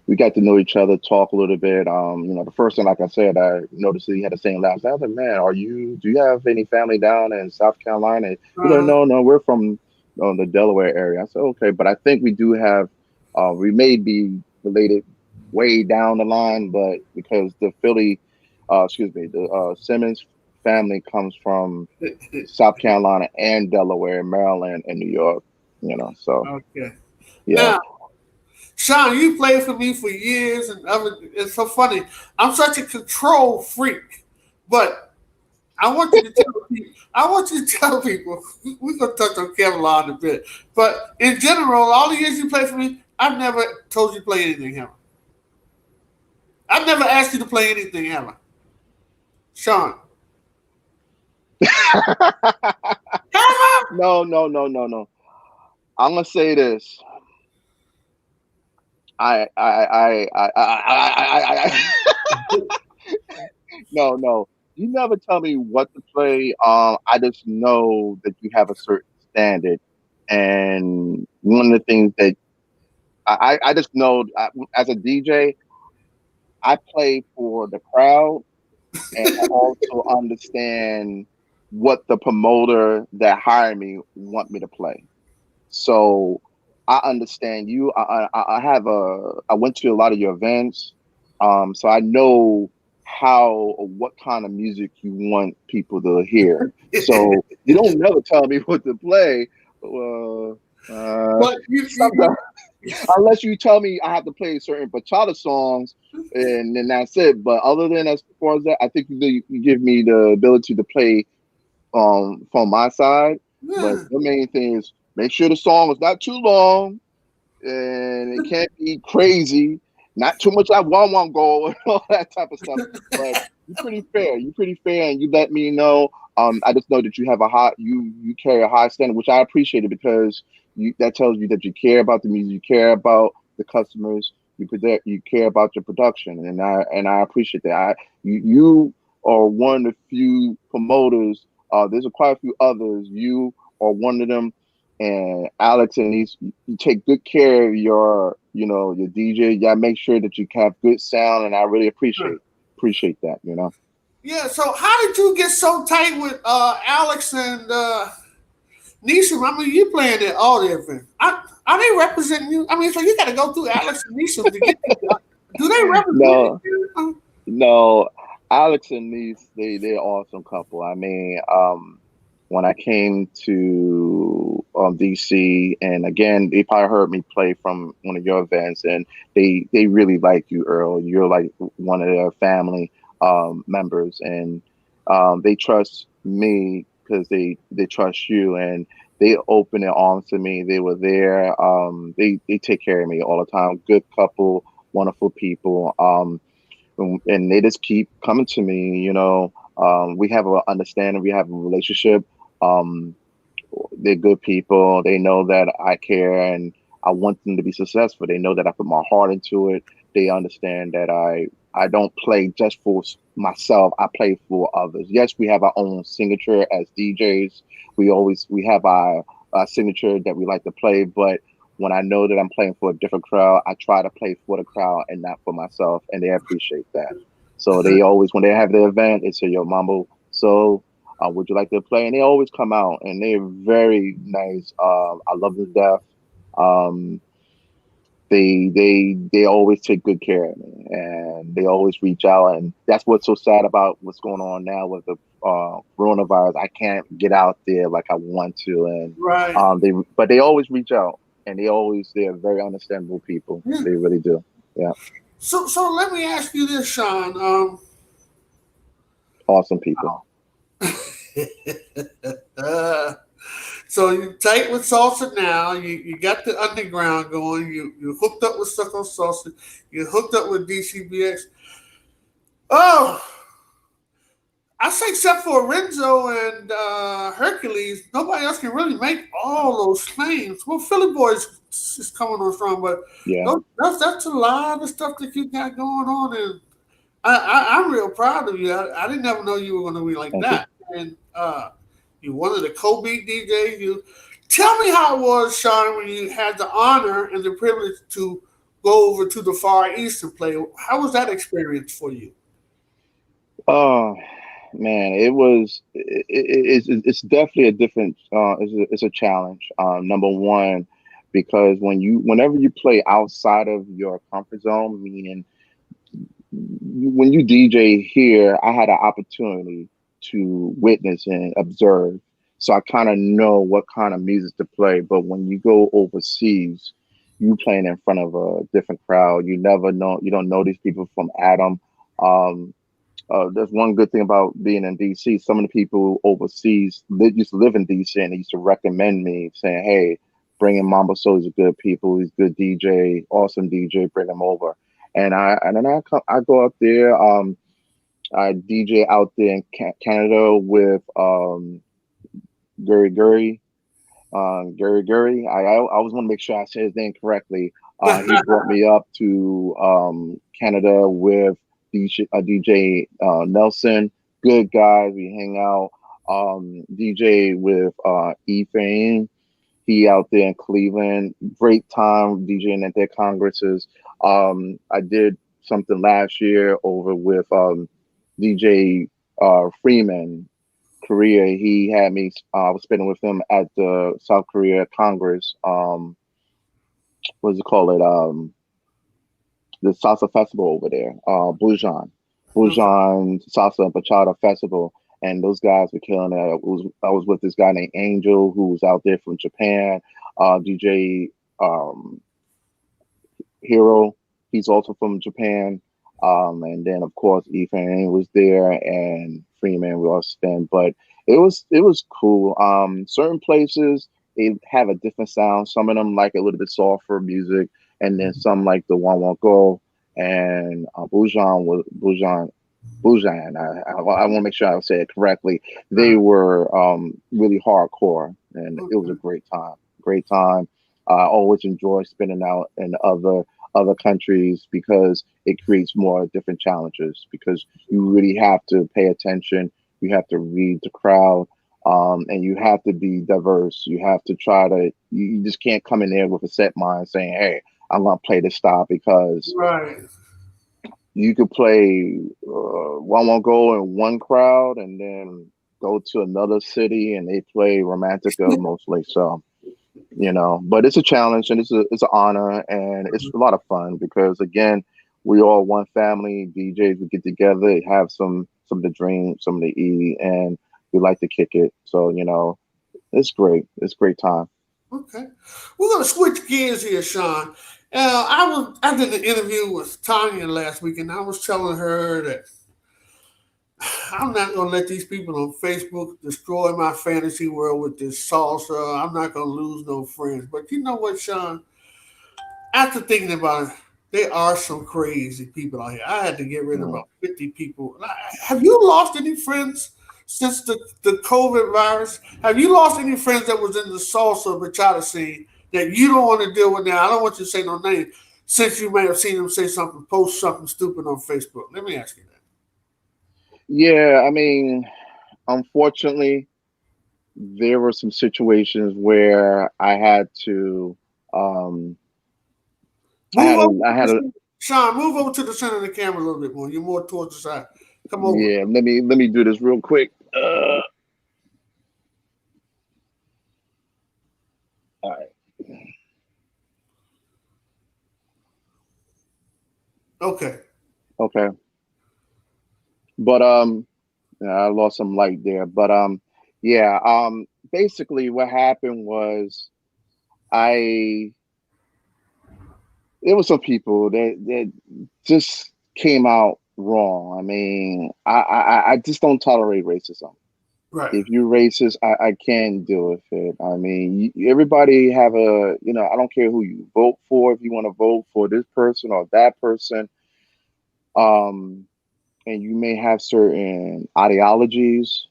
[SPEAKER 2] We got to know each other, talk a little bit. The first thing, like I said, I noticed that he had the same last name. I was like, man, do you have any family down in South Carolina? He's like,
[SPEAKER 1] Uh,
[SPEAKER 2] no, we're from the Delaware area. I said, okay, but I think we do have, we may be related way down the line, but because the Simmons family comes from South Carolina and Delaware, Maryland, and New York. So
[SPEAKER 1] okay.
[SPEAKER 2] yeah.
[SPEAKER 1] Now, Sean, you played for me for years, and it's so funny. I'm such a control freak, but I want you to tell people. I want you to tell people. We're gonna touch on Kevlar in a bit, but in general, all the years you played for me, I've never told you to play anything, have I? I've never asked you to play anything, have I? Sean, have I?
[SPEAKER 2] No, no, no, no, no. I'm gonna say this. I no, no. You never tell me what to play. I just know that you have a certain standard, and one of the things that I just know, as a DJ, I play for the crowd, and I also understand what the promoter that hired me want me to play. So I understand you. I went to a lot of your events, so I know how or what kind of music you want people to hear. So you don't never tell me what to play. Well,
[SPEAKER 1] But
[SPEAKER 2] sometimes, unless you tell me I have to play certain bachata songs, and then that's it. But other than as far as that, I think you give me the ability to play from my side. But
[SPEAKER 1] yeah.
[SPEAKER 2] the main thing is make sure the song is not too long and it can't be crazy. Not too much like one go and all that type of stuff. But you're pretty fair. You're pretty fair, and you let me know. I just know that you have you carry a high standard, which I appreciate it because that tells you that you care about the music, you care about the customers, you care about your production, and I appreciate that. You are one of the few promoters. There's quite a few others. You are one of them, and Alex and these. You take good care of your DJ. Yeah, make sure that you have good sound, and I really appreciate that.
[SPEAKER 1] Yeah. So how did you get so tight with Alex and Nisham? I mean, you playing at all the events. Are they representing you? I mean, so you got to go through Alex and Nisham to get. Do they represent
[SPEAKER 2] No,
[SPEAKER 1] you?
[SPEAKER 2] no, Alex and Niece, they're awesome couple. I mean, when I came to DC, and again, they probably heard me play from one of your events, and they really like you, Earl. You're like one of their family members, and they trust me because they trust you, and They opened their arms to me. They were there. They take care of me all the time. Good couple, wonderful people. And they just keep coming to me. We have an understanding. We have a relationship. Um, they're good people. They know that I care and I want them to be successful. They know that I put my heart into it. They understand that I don't play just for myself. I play for others. Yes, we have our own signature as DJs. We have our signature that we like to play, but when I know that I'm playing for a different crowd, I try to play for the crowd and not for myself, and they appreciate that. So they always, when they have the event, they say, "Yo, Mambo Soul, would you like to play?" And they always come out, and they're very nice. I love them to death. Um, they always take good care of me, and they always reach out. And that's what's so sad about what's going on now with the coronavirus. I can't get out there like I want to, and
[SPEAKER 1] Right.
[SPEAKER 2] they always reach out, and they're very understandable people.
[SPEAKER 1] Yeah.
[SPEAKER 2] They really do. Yeah,
[SPEAKER 1] So let me ask you this, Sean.
[SPEAKER 2] awesome people.
[SPEAKER 1] Uh, so you tight with salsa now. You got the underground going. You hooked up with Stuckonsalsa. You hooked up with DCBX. Oh, I say except for Renzo and Hercules, nobody else can really make all those claims. Well, Philly Boys is coming on strong, but
[SPEAKER 2] Yeah,
[SPEAKER 1] that's a lot of stuff that you got going on, and I'm real proud of you. I didn't ever know you were going to be like
[SPEAKER 2] thank you.
[SPEAKER 1] that, and you one of the co-beat DJs. You tell me how it was, Sean, when you had the honor and the privilege to go over to the Far East and play. How was that experience for you?
[SPEAKER 2] Oh man, it's definitely a different it's a challenge. Number one, because whenever you play outside of your comfort zone, meaning when you DJ here, I had an opportunity to witness and observe. So I kind of know what kind of music to play. But when you go overseas, you playing in front of a different crowd. You don't know these people from Adam. Um, there's one good thing about being in DC. Some of the people overseas used to live in DC, and they used to recommend me, saying, "Hey, bring in Mambo Soul. He's a good people. He's a good DJ, awesome DJ. Bring him over." And then I go out there. I DJ out there in Canada with Guri Guri. Guri Guri. I always want to make sure I say his name correctly. He brought me up to Canada with DJ Nelson. Good guys. We hang out. DJ with Ethan. He out there in Cleveland. Great time DJing at their congresses. I did something last year over with DJ Freeman, Korea. He had me. I was spending with him at the South Korea Congress. What does it call it? The salsa festival over there.
[SPEAKER 1] Okay.
[SPEAKER 2] Bujan Salsa and Bachata Festival. And those guys were killing it. I was with this guy named Angel who was out there from Japan. DJ um, Hero, he's also from Japan. And then of course Ethan was there and Freeman we all spent. But it was cool. Certain places they have a different sound. Some of them like a little bit softer music, and then some like the One Won't Go and Bujan. I want to make sure I say it correctly. They
[SPEAKER 1] Uh,
[SPEAKER 2] were really hardcore, and it was a
[SPEAKER 1] okay.
[SPEAKER 2] great time. Great time. I always enjoy spending out in other countries because it creates more different challenges. Because you really have to pay attention. You have to read the crowd. And you have to be diverse. You have to try to. You just can't come in there with a set mind saying, "Hey, I'm gonna play this style," because
[SPEAKER 1] Right.
[SPEAKER 2] you could play one won't go in one crowd and then go to another city and they play romantica mostly. So but it's a challenge and it's an honor and it's a lot of fun because again, we all one family. DJs we get together, have some to drink, some to eat, and we like to kick it. So it's great. It's a great time.
[SPEAKER 1] Okay. We're gonna switch gears here, Sean. I did an interview with Tanya last week, and I was telling her that I'm not gonna let these people on Facebook destroy my fantasy world with this salsa. I'm not gonna lose no friends. But you know what, Sean? After thinking about it, there are some crazy people out here. I had to get rid of
[SPEAKER 2] Mm.
[SPEAKER 1] about 50 people. Have you lost any friends since the COVID virus? Have you lost any friends that was in the salsa bachata scene that you don't want to deal with now? I don't want you to say no name, since you may have seen them say something, post something stupid on Facebook. Let me ask you that.
[SPEAKER 2] Yeah, I mean, unfortunately, there were some situations where um,
[SPEAKER 1] Move over
[SPEAKER 2] I
[SPEAKER 1] to
[SPEAKER 2] had
[SPEAKER 1] the
[SPEAKER 2] a,
[SPEAKER 1] center. Sean, move over to the center of the camera a little bit more. You're more towards the side. Come over.
[SPEAKER 2] yeah. Let me do this real quick. All right,
[SPEAKER 1] Okay.
[SPEAKER 2] okay. But yeah, I lost some light there. But yeah. Basically, what happened was I there were some people that just came out wrong. I mean, I just don't tolerate racism.
[SPEAKER 1] Right.
[SPEAKER 2] If you're racist, I can't deal with it. I mean, everybody have a, I don't care who you vote for. If you want to vote for this person or that person, um, and you may have certain ideologies,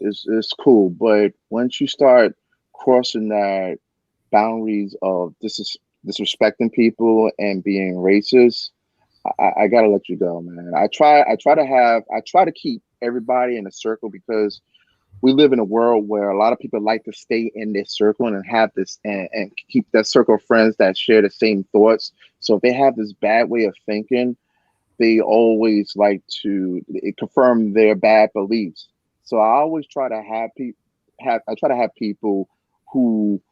[SPEAKER 2] it's cool. But once you start crossing that boundaries of disrespecting people and being racist, I gotta let you go, man. I try to keep everybody in a circle because we live in a world where a lot of people like to stay in this circle and have this and keep that circle of friends that share the same thoughts. So if they have this bad way of thinking, they always like to confirm their bad beliefs. So I always try to have people who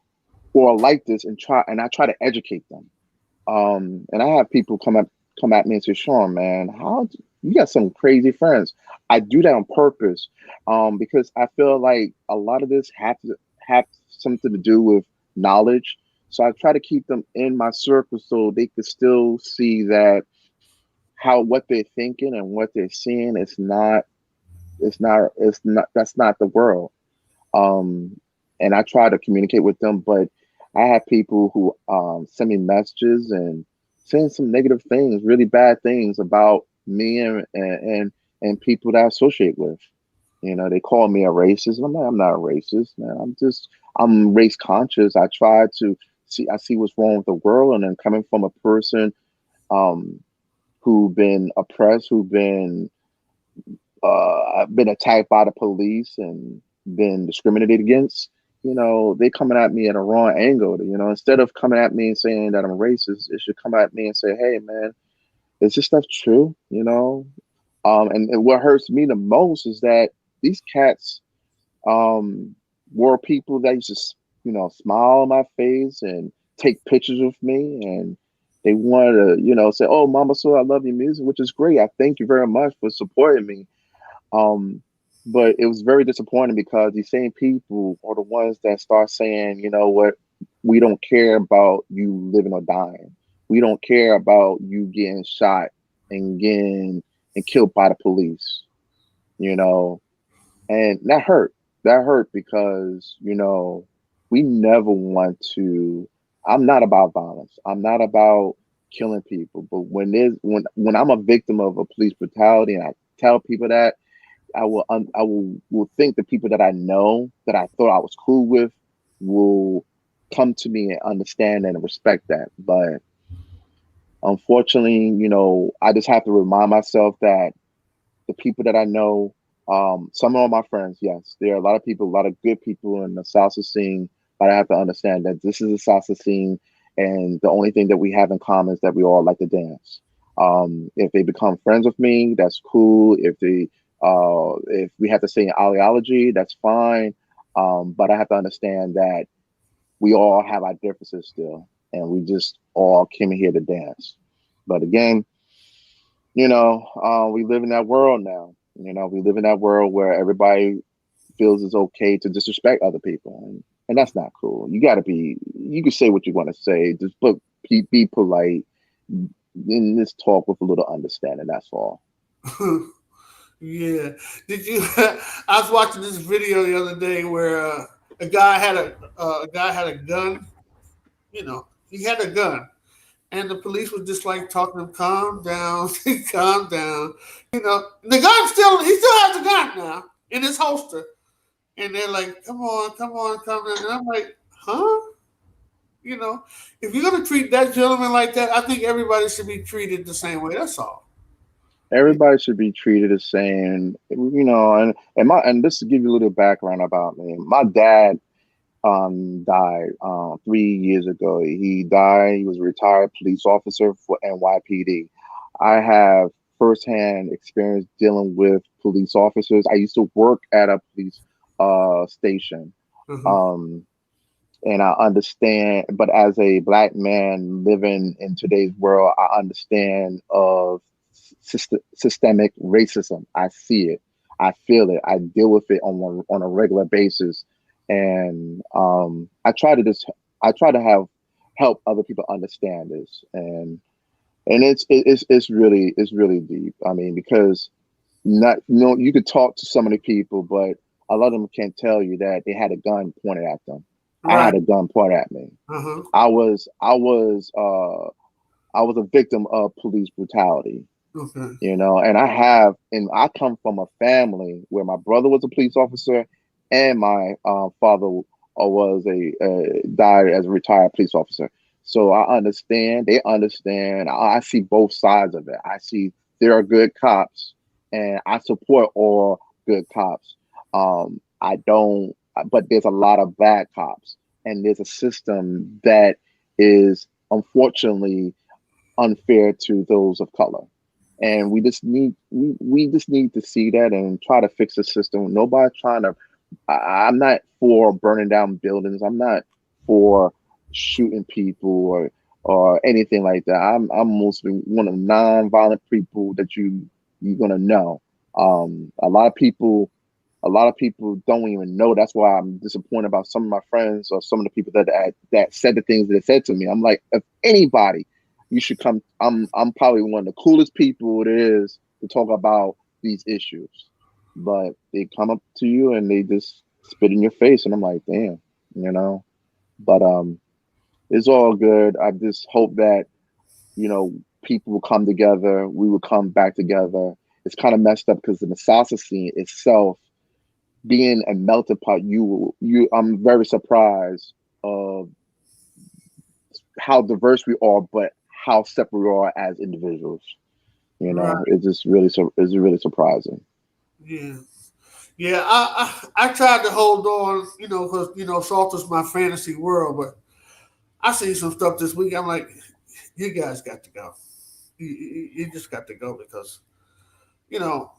[SPEAKER 2] who are like this and I try to educate them. And I have people come at me and say, Sean, man, you got some crazy friends. I do that on purpose, because I feel like a lot of this have something to do with knowledge. So I try to keep them in my circle so they can still see that how what they're thinking and what they're seeing it's not that's not the world. Um, and I try to communicate with them, but I have people who send me messages and saying some negative things, really bad things about me and people that I associate with. They call me a racist. I'm like, I'm not a racist, man. I'm race conscious. I see what's wrong with the world, and then coming from a person um, who been oppressed, who been attacked by the police and been discriminated against, they coming at me at a wrong angle. Instead of coming at me and saying that I'm racist, it should come at me and say, "Hey, man, is this stuff true?" And what hurts me the most is that these cats um, were people that used to, smile on my face and take pictures with me, and they wanted to, say, "Oh, Mama Soul, I love your music," which is great. I thank you very much for supporting me, um, but it was very disappointing because these same people are the ones that start saying, you know what, we don't care about you living or dying. We don't care about you getting shot and getting and killed by the police, you know. And that hurt. That hurt because, we never want to I'm not about violence. I'm not about killing people. But when I'm a victim of a police brutality and I tell people that, will think the people that I know that I thought I was cool with will come to me and understand and respect that. But unfortunately, I just have to remind myself that the people that I know, some of my friends, yes, there are a lot of people, a lot of good people in the salsa scene, but I have to understand that this is a salsa scene, and the only thing that we have in common is that we all like to dance. If they become friends with me, that's cool. If we have the same ideology, that's fine. But I have to understand that we all have our differences still, and we just all came in here to dance. But again, we live in that world now. We live in that world where everybody feels it's okay to disrespect other people, and that's not cool. You can say what you want to say, just but be polite in this talk with a little understanding. That's all.
[SPEAKER 1] Yeah. Did you? I was watching this video the other day where a guy had a gun. You know, he had a gun, and the police was just like talking to him, calm down, calm down. You know, the gun still he still has the gun now in his holster, and they're like, come on, come on. And I'm like, huh? You know, if you're gonna treat that gentleman like that, I think everybody should be treated the same way. That's all.
[SPEAKER 2] Everybody should be treated the same, and this to give you a little background about me. My dad died 3 years ago. He died. He was a retired police officer for NYPD. I have firsthand experience dealing with police officers. I used to work at a police station.
[SPEAKER 1] Uh-huh.
[SPEAKER 2] Um, and I understand, but as a black man living in today's world, I understand of systemic racism. I see it, I feel it, I deal with it on a regular basis, and I try to have help other people understand this, and it's really deep. I mean, because not you could talk to so many people, but a lot of them can't tell you that they had a gun pointed at them. I
[SPEAKER 1] Right.
[SPEAKER 2] had a gun pointed at me.
[SPEAKER 1] Uh-huh.
[SPEAKER 2] I was a victim of police brutality,
[SPEAKER 1] Okay.
[SPEAKER 2] and I come from a family where my brother was a police officer, and my father was a died as a retired police officer. So I understand. They understand. I see both sides of it. I see there are good cops, and I support all good cops. I don't, but there's a lot of bad cops, and there's a system that is unfortunately unfair to those of color. And we just need to see that and try to fix the system. Nobody trying to. I'm not for burning down buildings. I'm not for shooting people or anything like that. I'm mostly one of the non-violent people that you're gonna know. A lot of people don't even know. That's why I'm disappointed about some of my friends or some of the people that said the things that they said to me. I'm like, if anybody, you should come. I'm probably one of the coolest people there is to talk about these issues, but they come up to you and they just spit in your face, and I'm like, damn, you know. But it's all good. I just hope that you know people will come together. We will come back together. It's kind of messed up because in the salsa scene itself being a melting pot, I'm very surprised of how diverse we are, but how separate we are as individuals.
[SPEAKER 1] Right.
[SPEAKER 2] It's just really it's really surprising.
[SPEAKER 1] Yeah. Yeah. I tried to hold on, because Salter's my fantasy world, but I seen some stuff this week. I'm like, you guys got to go. You just got to go because you know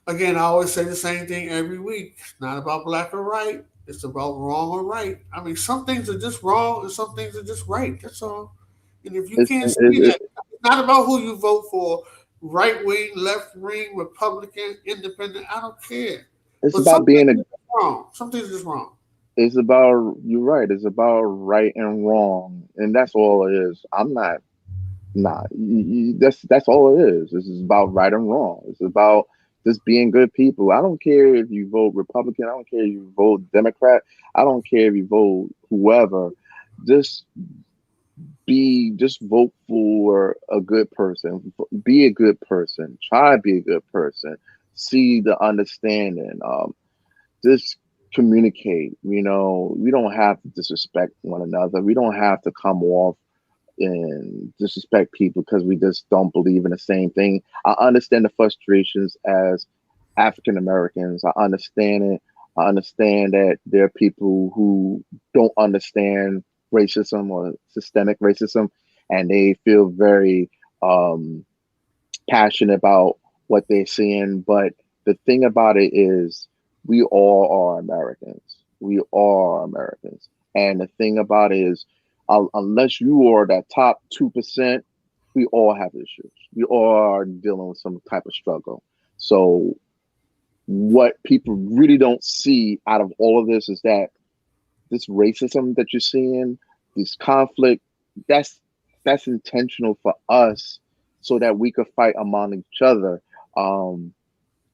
[SPEAKER 1] again, I always say the same thing every week. It's not about black or right. It's about wrong or right. I mean, some things are just wrong and some things are just right. That's all. And if you
[SPEAKER 2] It's
[SPEAKER 1] can't see that, it's not about who you vote for, right wing, left wing, Republican, independent. I don't care.
[SPEAKER 2] it's
[SPEAKER 1] But
[SPEAKER 2] about
[SPEAKER 1] some things
[SPEAKER 2] being a
[SPEAKER 1] are just wrong. Some things are just wrong.
[SPEAKER 2] it's about you're right. It's about right and wrong, and that's all it is. I'm not Nah, that's all it is. This is about right and wrong. It's about just being good people. I don't care if you vote Republican. I don't care if you vote Democrat. I don't care if you vote whoever. Just just vote for a good person. Be a good person. Try to be a good person. See the understanding. Just communicate. We don't have to disrespect one another. We don't have to come off and disrespect people because we just don't believe in the same thing. I understand the frustrations as African Americans. I understand it. I understand that there are people who don't understand racism or systemic racism, and they feel very um, passionate about what they're seeing. But the thing about it is, we all are Americans. We all are Americans. And the thing about it is, unless you are that top 2%, we all have issues. We all are dealing with some type of struggle. So, what people really don't see out of all of this is that this racism that you're seeing, this conflict, that's that's intentional for us so that we could fight among each other. Um,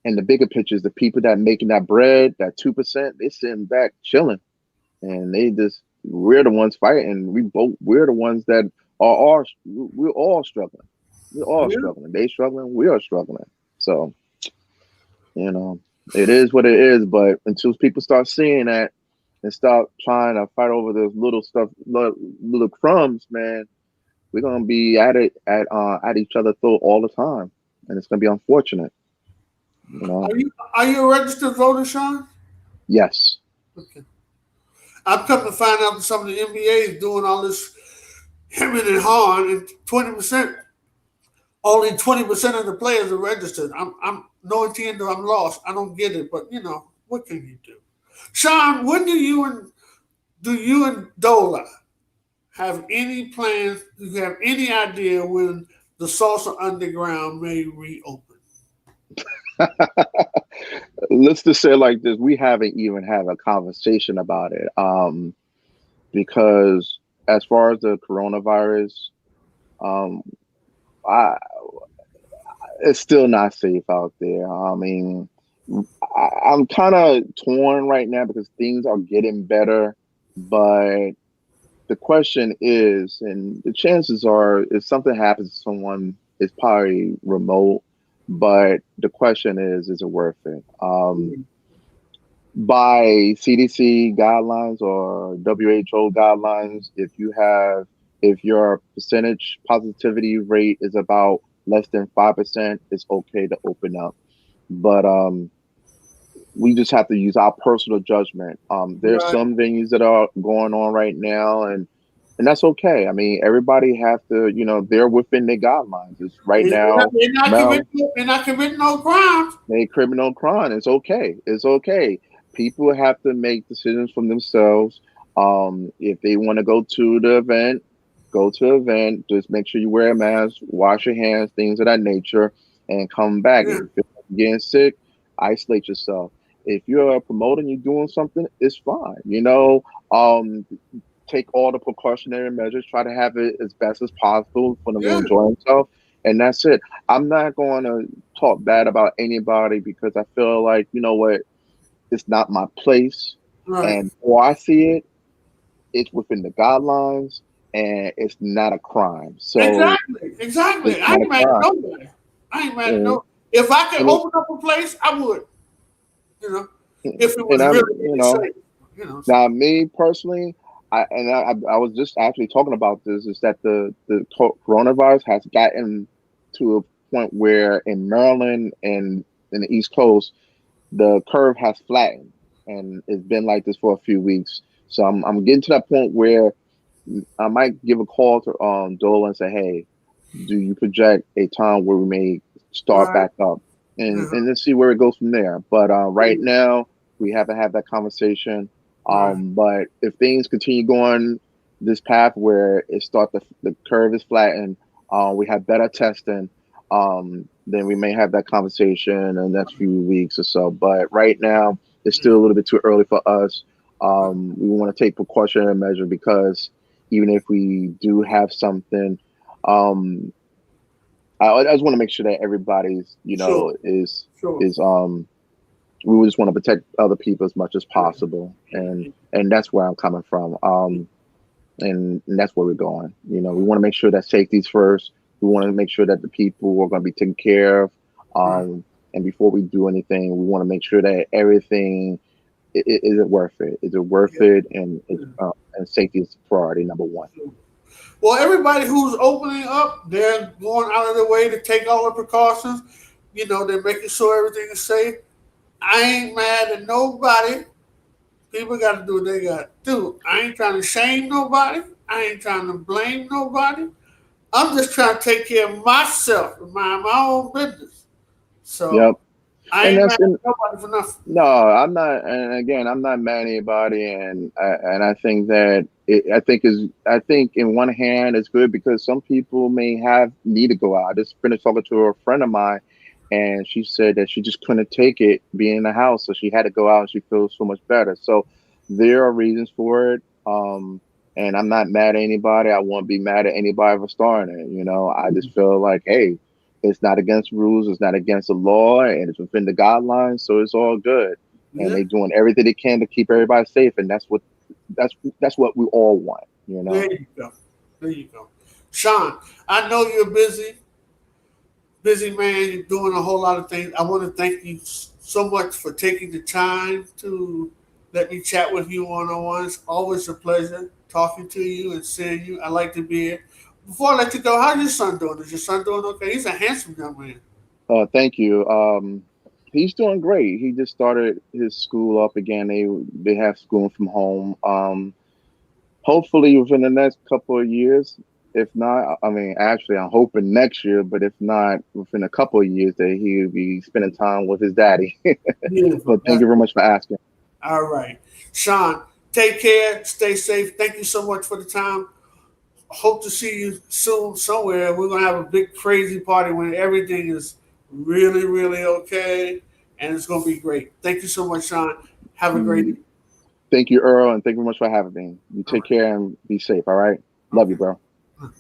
[SPEAKER 2] And the bigger picture is the people that making that bread, that 2%, they sitting back chilling, and they just we're the ones fighting. We're the ones that we're all struggling. We're all
[SPEAKER 1] Yeah.
[SPEAKER 2] struggling. They struggling. We are struggling. So you know, it is what it is. But until people start seeing that and stop trying to fight over those little stuff, little crumbs, man, we're gonna be at each other throat all the time, and it's gonna be unfortunate. You know.
[SPEAKER 1] Are you a registered voter, Sean?
[SPEAKER 2] Yes.
[SPEAKER 1] Okay. I've come to find out that some of the NBA is doing all this hemming and hawing, and 20%, only 20% of the players are registered. I'm no intendo. I'm lost. I don't get it, but what can you do? Sean, when do you and Dola have any plans? Do you have any idea when the Salsa Underground may reopen?
[SPEAKER 2] Let's just say it like this: we haven't even had a conversation about it, because as far as the coronavirus, um, I it's still not safe out there. I mean, I'm kind of torn right now because things are getting better, but the question is, and the chances are, if something happens to someone, it's probably remote. But the question is it worth it? By CDC guidelines or WHO guidelines, if your percentage positivity rate is about less than 5%, it's okay to open up. But we just have to use our personal judgment. There's
[SPEAKER 1] Right.
[SPEAKER 2] some venues that are going on right now, and that's okay. I mean, everybody have to, they're within their guidelines. It's right now,
[SPEAKER 1] They're not
[SPEAKER 2] Maryland,
[SPEAKER 1] committing. They're not committing no crimes.
[SPEAKER 2] they criminal crime. It's okay. It's okay. People have to make decisions from themselves. If they want to go to the event, go to the event. Just make sure you wear a mask, wash your hands, things of that nature, and come back. If
[SPEAKER 1] Yeah.
[SPEAKER 2] you feel like you're getting sick, isolate yourself. If you're a promoter and you're doing something, it's fine. Um, take all the precautionary measures, try to have it as best as possible for them to
[SPEAKER 1] Yeah.
[SPEAKER 2] enjoy themselves. And that's it. I'm not going to talk bad about anybody because I feel like, you know what, it's not my place.
[SPEAKER 1] Right.
[SPEAKER 2] And or I see it, it's within the guidelines and it's not a crime. So
[SPEAKER 1] Exactly. Exactly.
[SPEAKER 2] it's
[SPEAKER 1] I
[SPEAKER 2] not a
[SPEAKER 1] ain't mad at
[SPEAKER 2] crime.
[SPEAKER 1] nobody. I ain't mad at
[SPEAKER 2] And,
[SPEAKER 1] no. If I could
[SPEAKER 2] and, it,
[SPEAKER 1] open up a place, I would. You know, if it
[SPEAKER 2] and
[SPEAKER 1] was
[SPEAKER 2] I'm,
[SPEAKER 1] really, really safe. So
[SPEAKER 2] now me personally, I was just actually talking about this is that the coronavirus has gotten to a point where in Maryland and in the East Coast the curve has flattened and it's been like this for a few weeks. So I'm getting to that point where I might give a call to Dola and say, hey, do you project a time where we may start
[SPEAKER 1] right.
[SPEAKER 2] back up
[SPEAKER 1] Uh-huh.
[SPEAKER 2] and let's see where it goes from there. But right
[SPEAKER 1] Yeah.
[SPEAKER 2] now we haven't had that conversation.
[SPEAKER 1] Right.
[SPEAKER 2] But if things continue going this path where the curve is flattened, we have better testing, then we may have that conversation in the next few weeks or so. But right now it's still a little bit too early for us. We want to take precautionary measure because even if we do have something, um, I just want to make sure that everybody's,
[SPEAKER 1] Sure. Sure.
[SPEAKER 2] is we just want to protect other people as much as
[SPEAKER 1] Yeah.
[SPEAKER 2] possible, and that's where I'm coming from. And that's where we're going. We want to make sure that safety's first. We want to make sure that the people are going to be taken care of.
[SPEAKER 1] Right.
[SPEAKER 2] And before we do anything, we want to make sure that everything is it worth it? Is it worth
[SPEAKER 1] Yeah.
[SPEAKER 2] it?
[SPEAKER 1] Yeah.
[SPEAKER 2] And safety is priority number one.
[SPEAKER 1] Sure. Well, everybody who's opening up, they're going out of their way to take all the precautions. They're making sure everything is safe. I ain't mad at nobody. People got to do what they got to do. I ain't trying to shame nobody. I ain't trying to blame nobody. I'm just trying to take care of myself and mind my own business.
[SPEAKER 2] Yep.
[SPEAKER 1] So I
[SPEAKER 2] And
[SPEAKER 1] ain't
[SPEAKER 2] that's
[SPEAKER 1] mad
[SPEAKER 2] and
[SPEAKER 1] at nobody for nothing.
[SPEAKER 2] No, I'm not. And again, I'm not mad at anybody. And I think that I think in one hand it's good because some people may have need to go out. I just finished talking to a friend of mine, and she said that she just couldn't take it being in the house, so she had to go out, and she feels so much better. So there are reasons for it. And I'm not mad at anybody. I won't be mad at anybody for starting it. I just feel like, hey. It's not against rules. It's not against the law, and it's within the guidelines. So it's all good. And
[SPEAKER 1] Yeah.
[SPEAKER 2] they're doing everything they can to keep everybody safe, and that's what we all want. You
[SPEAKER 1] There
[SPEAKER 2] know.
[SPEAKER 1] you go. There you go. Sean, I know you're busy man. You're doing a whole lot of things. I want to thank you so much for taking the time to let me chat with you one on one. It's always a pleasure talking to you and seeing you. I like to be here. Before I let you go, how's your son doing? Is your son doing okay? He's a handsome young man.
[SPEAKER 2] Thank you. He's doing great. He just started his school up again. They have school from home. Hopefully within the next couple of years. If not, I mean, actually, I'm hoping next year. But if not, within a couple of years, that he'll be spending time with his daddy.
[SPEAKER 1] Beautiful.
[SPEAKER 2] But thank you very much for asking.
[SPEAKER 1] All right. Sean, take care. Stay safe. Thank you so much for the time. Hope to see you soon somewhere. We're going to have a big, crazy party when everything is really, really okay. And it's going to be great. Thank you so much, Sean. Have a great
[SPEAKER 2] Mm,
[SPEAKER 1] evening.
[SPEAKER 2] Thank you, Earl, and thank you very much for having me. You
[SPEAKER 1] All
[SPEAKER 2] take
[SPEAKER 1] right.
[SPEAKER 2] care and be safe. All right. Love you,
[SPEAKER 1] Okay.
[SPEAKER 2] bro.